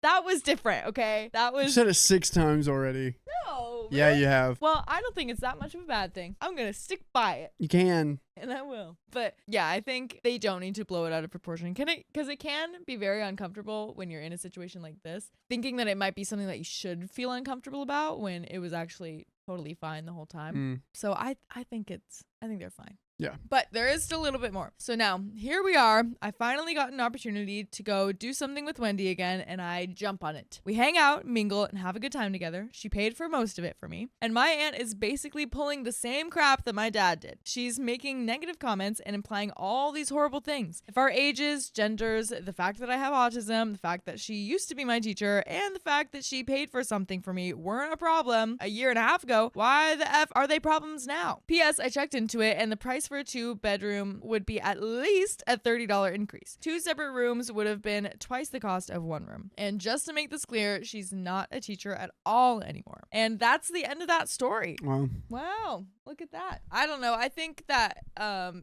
that was different. Okay, that was. You said it 6 times already. No. Yeah, really? you have. Well, I don't think it's that much of a bad thing. I'm gonna stick by it. You can. And I will. But yeah, I think they don't need to blow it out of proportion. Because it can be very uncomfortable when you're in a situation like this, thinking that it might be something that you should feel uncomfortable about when it was actually totally fine the whole time. So I think they're fine. Yeah. But there is still a little bit more. So now, here we are. I finally got an opportunity to go do something with Wendy again, and I jump on it. We hang out, mingle, and have a good time together. She paid for most of it for me. And my aunt is basically pulling the same crap that my dad did. She's making negative comments and implying all these horrible things. If our ages, genders, the fact that I have autism, the fact that she used to be my teacher, and the fact that she paid for something for me weren't a problem a year and a half ago, why the F are they problems now? P.S. I checked into it, and the price for a 2-bedroom would be at least a $30 increase. 2 separate rooms would have been twice the cost of 1 room. And just to make this clear, she's not a teacher at all anymore. And that's the end of that story. Wow. Look at that. I don't know. I think that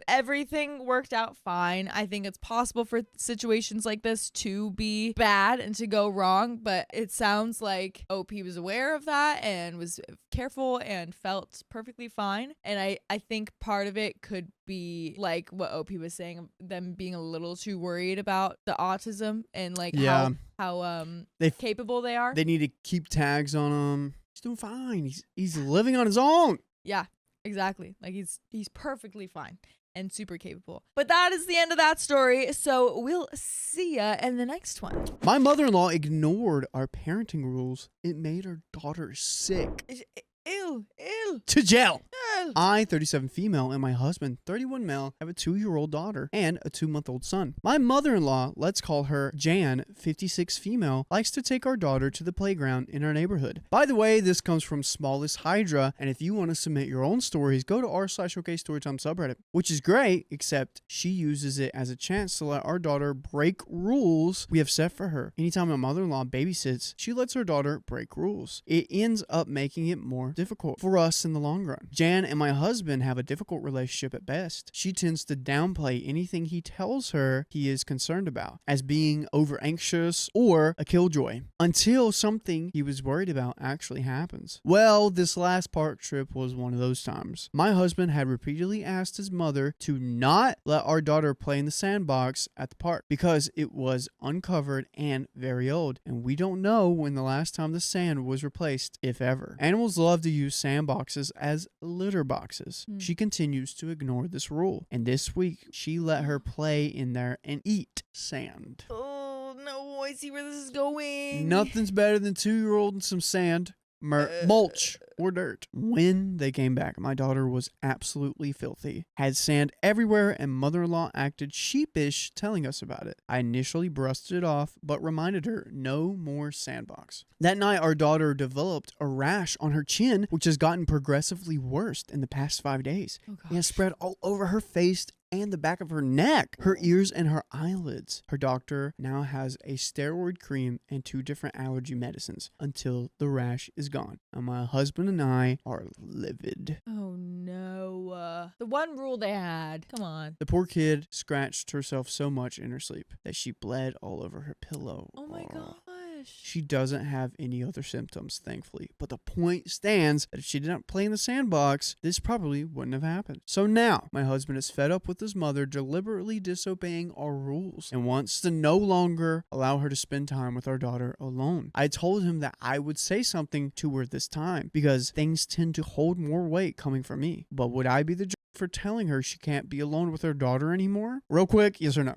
everything worked out fine. I think it's possible for situations like this to be bad and to go wrong, but it sounds like OP was aware of that and was careful and felt perfectly fine. And I think part of it could be like what OP was saying, them being a little too worried about the autism and like how capable they are. They need to keep tags on him. He's doing fine. He's living on his own. Yeah, exactly. Like he's perfectly fine and super capable. But that is the end of that story. So we'll see ya in the next one. My mother-in-law ignored our parenting rules. It made our daughter sick. Ew. To jail. I, 37 female, and my husband, 31 male, have a 2-year-old daughter and a 2-month-old son. My mother-in-law, let's call her Jan, 56 female, likes to take our daughter to the playground in our neighborhood. By the way, this comes from Smallest Hydra, and if you want to submit your own stories, go to r/OK Storytime subreddit, which is great, except she uses it as a chance to let our daughter break rules we have set for her. Anytime my mother-in-law babysits, she lets her daughter break rules. It ends up making it more difficult for us in the long run. Jan and my husband have a difficult relationship at best. She tends to downplay anything he tells her he is concerned about as being over anxious or a killjoy until something he was worried about actually happens. Well, this last park trip was one of those times. My husband had repeatedly asked his mother to not let our daughter play in the sandbox at the park because it was uncovered and very old, and we don't know when the last time the sand was replaced, if ever. Animals love to use sandboxes as litter boxes. She continues to ignore this rule, and this week she let her play in there and eat sand. Oh no, I see where this is going. Nothing's better than 2-year-old and some sand, mulch, or dirt. When they came back, my daughter was absolutely filthy, had sand everywhere, and mother-in-law acted sheepish telling us about it. I initially brushed it off, but reminded her no more sandbox. That night, our daughter developed a rash on her chin, which has gotten progressively worse in the past 5 days. Oh, gosh. It has spread all over her face and the back of her neck, her ears, and her eyelids. Her doctor now has a steroid cream and 2 different allergy medicines until the rash is gone. And my husband and I are livid. Oh no. The one rule they had. Come on. The poor kid scratched herself so much in her sleep that she bled all over her pillow. Oh my gosh. wish. She doesn't have any other symptoms, thankfully. But the point stands that if she didn't play in the sandbox, this probably wouldn't have happened. So now, my husband is fed up with his mother deliberately disobeying our rules and wants to no longer allow her to spend time with our daughter alone. I told him that I would say something to her this time because things tend to hold more weight coming from me. But would I be the jerk for telling her she can't be alone with her daughter anymore? Real quick, yes or no?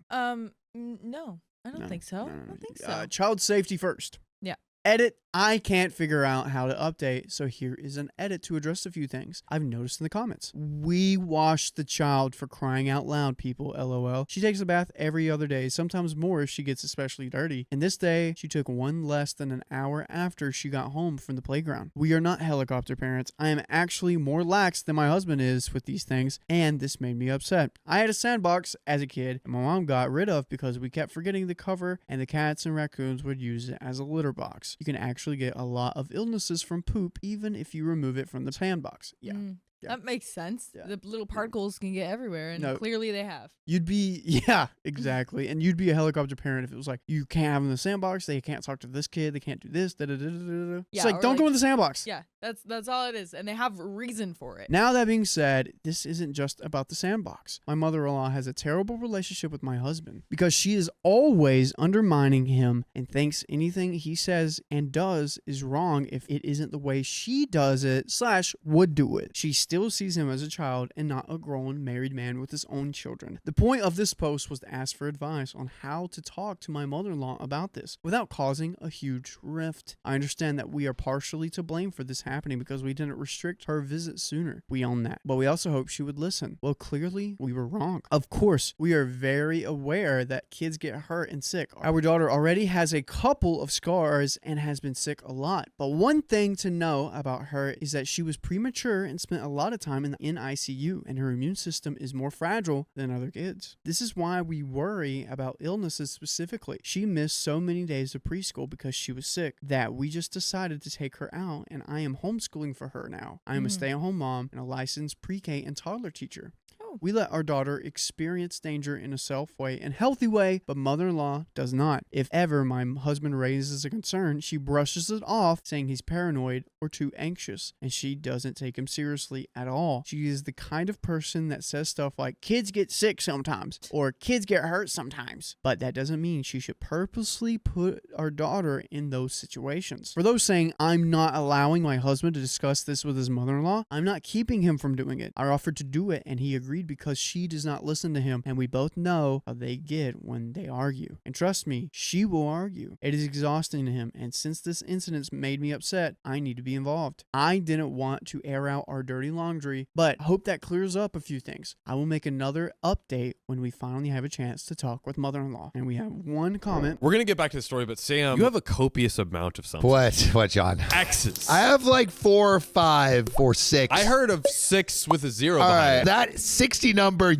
No, I don't think so. I don't think so. Child safety first. Yeah. Edit. I can't figure out how to update, so here is an edit to address a few things I've noticed in the comments. We wash the child, for crying out loud, people, LOL. She takes a bath every other day, sometimes more if she gets especially dirty. And this day, she took one less than an hour after she got home from the playground. We are not helicopter parents. I am actually more lax than my husband is with these things, and this made me upset. I had a sandbox as a kid, and my mom got rid of because we kept forgetting the cover, and the cats and raccoons would use it as a litter box. You can actually get a lot of illnesses from poop even if you remove it from the sandbox. Yeah. Yeah. That makes sense. Yeah. The little particles can get everywhere, and clearly they have. You'd be, yeah, exactly. And you'd be a helicopter parent if it was like, you can't have them in the sandbox, they can't talk to this kid, they can't do this, da-da-da-da-da-da. It's like, don't go in the sandbox. Yeah, that's all it is. And they have reason for it. Now that being said, this isn't just about the sandbox. My mother-in-law has a terrible relationship with my husband because she is always undermining him and thinks anything he says and does is wrong if it isn't the way she does it / would do it. She still sees him as a child and not a grown married man with his own children. The point of this post was to ask for advice on how to talk to my mother-in-law about this without causing a huge rift. I understand that we are partially to blame for this happening because we didn't restrict her visit sooner. We own that. But we also hope she would listen. Well, clearly we were wrong. Of course, we are very aware that kids get hurt and sick. Our daughter already has a couple of scars and has been sick a lot. But one thing to know about her is that she was premature and spent a lot of time in ICU, and her immune system is more fragile than other kids. This is why we worry about illnesses specifically. She missed so many days of preschool because she was sick that we just decided to take her out, and I am homeschooling for her now. I am a stay-at-home mom and a licensed pre-K and toddler teacher. We let our daughter experience danger in a safe way and healthy way, but mother-in-law does not. If ever my husband raises a concern, she brushes it off, saying he's paranoid or too anxious, and she doesn't take him seriously at all. She is the kind of person that says stuff like, kids get sick sometimes, or kids get hurt sometimes. But that doesn't mean she should purposely put our daughter in those situations. For those saying, I'm not allowing my husband to discuss this with his mother-in-law, I'm not keeping him from doing it. I offered to do it, and he agreed because she does not listen to him, and we both know how they get when they argue. And trust me, she will argue. It is exhausting to him, and since this incident's made me upset, I need to be involved. I didn't want to air out our dirty laundry, but hope that clears up a few things. I will make another update when we finally have a chance to talk with mother-in-law. And we have one comment. We're going to get back to the story, but Sam, you have a copious amount of something. What, John? X's. I have like 4 or 5 or 6. I heard of 6 with a 0 All behind right, it. that 60 number,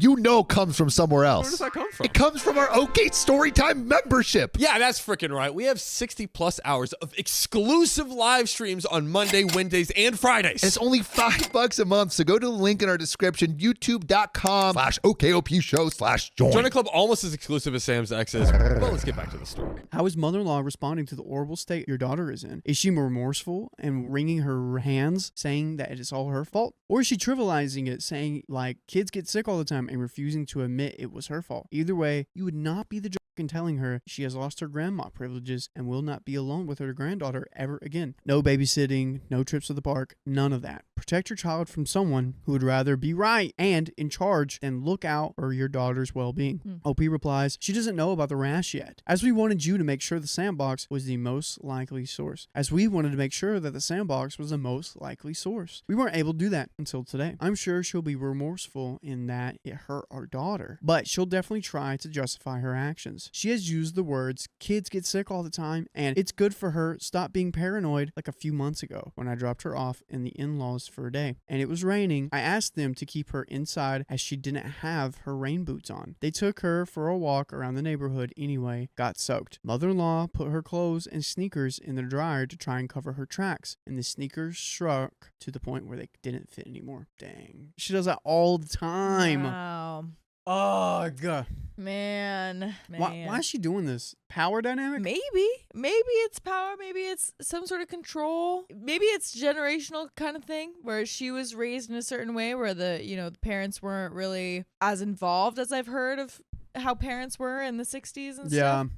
comes from somewhere else. Where does that come from? It comes from our OK Storytime membership. Yeah, that's freaking right. We have 60 plus hours of exclusive live streams on Monday, Wednesdays, and Fridays. It's only $5 a month, so go to the link in our description, youtube.com/OKOPshow/join. Join a club almost as exclusive as Sam's X is. Well, let's get back to the story. How is mother-in-law responding to the horrible state your daughter is in? Is she remorseful and wringing her hands, saying that it is all her fault? Or is she trivializing it, saying like kids get sick all the time and refusing to admit it was her fault? Either way, you would not be the jerk in telling her she has lost her grandma privileges and will not be alone with her granddaughter ever again. No babysitting, no trips to the park, none of that. Protect your child from someone who would rather be right and in charge than look out for your daughter's well-being. OP replies, she doesn't know about the rash yet, as we wanted you to make sure the sandbox was the most likely source. As we wanted to make sure that the sandbox was the most likely source. We weren't able to do that until today. I'm sure she'll be remorseful in that it hurt our daughter, but she'll definitely try to justify her actions. She has used the words, kids get sick all the time, and it's good for her, stop being paranoid, like a few months ago when I dropped her off in the in-laws for a day. And it was raining. I asked them to keep her inside as she didn't have her rain boots on. They took her for a walk around the neighborhood anyway, got soaked. Mother-in-law put her clothes and sneakers in the dryer to try and cover her tracks, and the sneakers shrunk to the point where they didn't fit anymore. Dang. She does that all the time. Wow. Oh, God. Man. Why is she doing this? Power dynamic? Maybe it's power. Maybe it's some sort of control. Maybe it's generational kind of thing where she was raised in a certain way where the parents weren't really as involved as I've heard of how parents were in the 60s and stuff.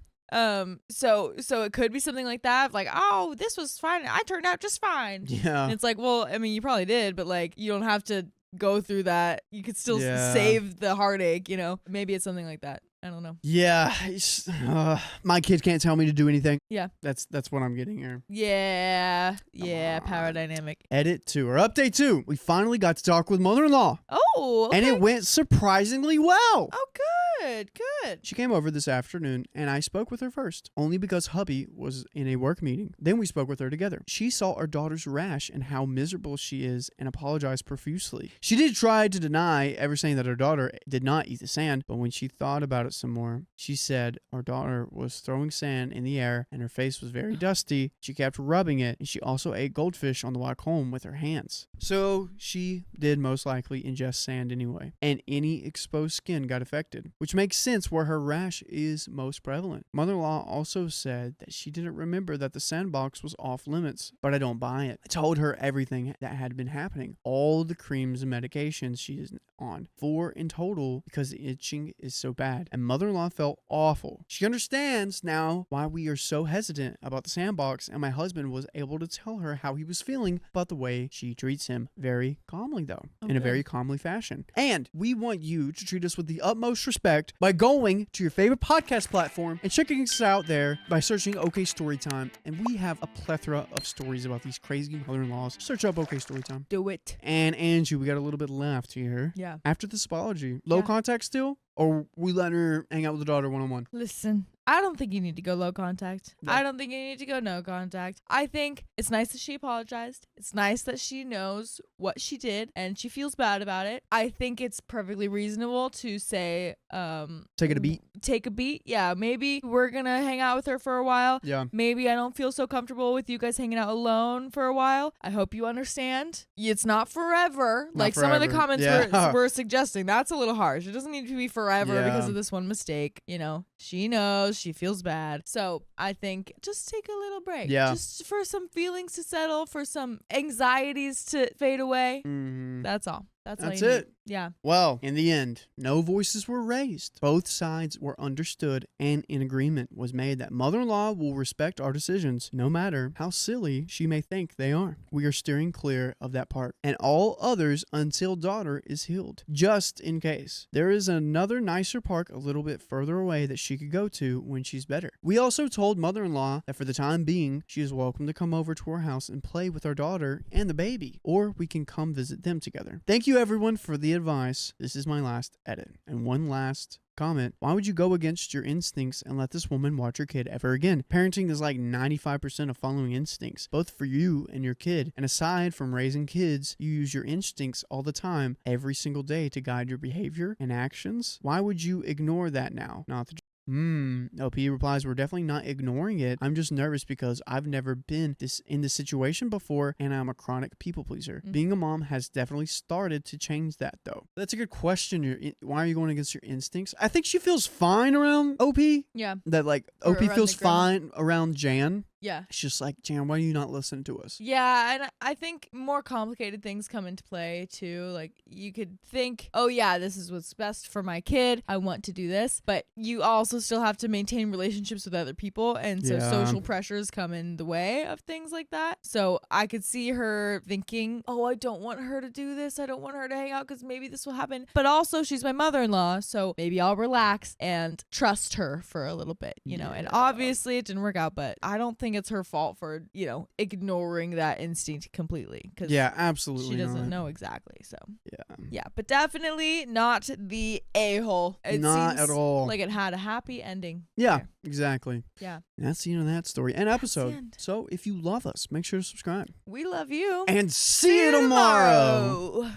So it could be something like that, like, oh, this was fine, I turned out just fine. Yeah. And it's like, well, I mean, you probably did, but like, you don't have to go through that. You could still save the heartache, maybe it's something like that. I don't know. Yeah. My kids can't tell me to do anything. Yeah. That's what I'm getting here. Yeah. Power dynamic. Edit 2 or update 2. We finally got to talk with mother-in-law. Oh, okay. And it went surprisingly well. Oh, good. She came over this afternoon and I spoke with her first, only because hubby was in a work meeting. Then we spoke with her together. She saw our daughter's rash and how miserable she is and apologized profusely. She did try to deny ever saying that her daughter did not eat the sand, but when she thought about it some more, she said our daughter was throwing sand in the air and her face was very dusty. She kept rubbing it and she also ate goldfish on the walk home with her hands. So she did most likely ingest sand anyway, and any exposed skin got affected, which makes sense where her rash is most prevalent. Mother-in-law also said that she didn't remember that the sandbox was off limits, but I don't buy it. I told her everything that had been happening, all the creams and medications she is on, 4 in total, because the itching is so bad, and mother-in-law felt awful. She understands now why we are so hesitant about the sandbox, and my husband was able to tell her how he was feeling about the way she treats him, very calmly though, in a very calmly fashion. And we want you to treat us with the utmost respect by going to your favorite podcast platform and checking us out there by searching OK Storytime, and we have a plethora of stories about these crazy mother-in-laws. Search up OK Storytime. Do it. And Angie, we got a little bit left here. Yeah. After this apology, low contact still? Or we letting her hang out with the daughter one-on-one? Listen, I don't think you need to go low contact. No. I don't think you need to go no contact. I think it's nice that she apologized. It's nice that she knows what she did and she feels bad about it. I think it's perfectly reasonable to say, take it a beat. Take a beat. Yeah, maybe we're gonna hang out with her for a while. Yeah. Maybe I don't feel so comfortable with you guys hanging out alone for a while. I hope you understand. It's not forever. Not some of the forever. comments were suggesting. That's a little harsh. It doesn't need to be forever because of this one mistake. She knows, she feels bad. So I think just take a little break. Yeah. Just for some feelings to settle, for some anxieties to fade away. Mm-hmm. That's all. That's all That's you it. need. Yeah. Well, in the end, no voices were raised. Both sides were understood and an agreement was made that mother-in-law will respect our decisions, no matter how silly she may think they are. We are steering clear of that part, and all others until daughter is healed, just in case. There is another nicer park a little bit further away that she could go to when she's better. We also told mother-in-law that for the time being, she is welcome to come over to our house and play with our daughter and the baby, or we can come visit them together. Thank you everyone for the advice. This is my last edit. And one last comment. Why would you go against your instincts and let this woman watch your kid ever again? Parenting is like 95% of following instincts, both for you and your kid. And aside from raising kids, you use your instincts all the time, every single day to guide your behavior and actions. Why would you ignore that now? Not the LP replies, we're definitely not ignoring it. I'm just nervous because I've never been in this situation before and I'm a chronic people pleaser. Being a mom has definitely started to change that though. That's a good question. Why are you going against your instincts? I think she feels fine around OP. Yeah. That like Or OP around feels the grandma. fine around Jan. Yeah. It's just like, Jan, why are you not listening to us? Yeah, and I think more complicated things come into play too. Like you could think, oh yeah, this is what's best for my kid. I want to do this. But you also still have to maintain relationships with other people. And so social pressures come in the way of things like that. So I could see her thinking, oh, I don't want her to do this. I don't want her to hang out because maybe this will happen. But also she's my mother-in-law. So maybe I'll relax and trust her for a little bit, and obviously it didn't work out, but I don't think it's her fault for ignoring that instinct completely because absolutely she doesn't know exactly. So but definitely not the a-hole. It Not seems at all. like it had a happy ending. Yeah, there. exactly. Yeah, And that's the end of that story and episode. end. So if you love us, make sure to subscribe we love you and see you tomorrow.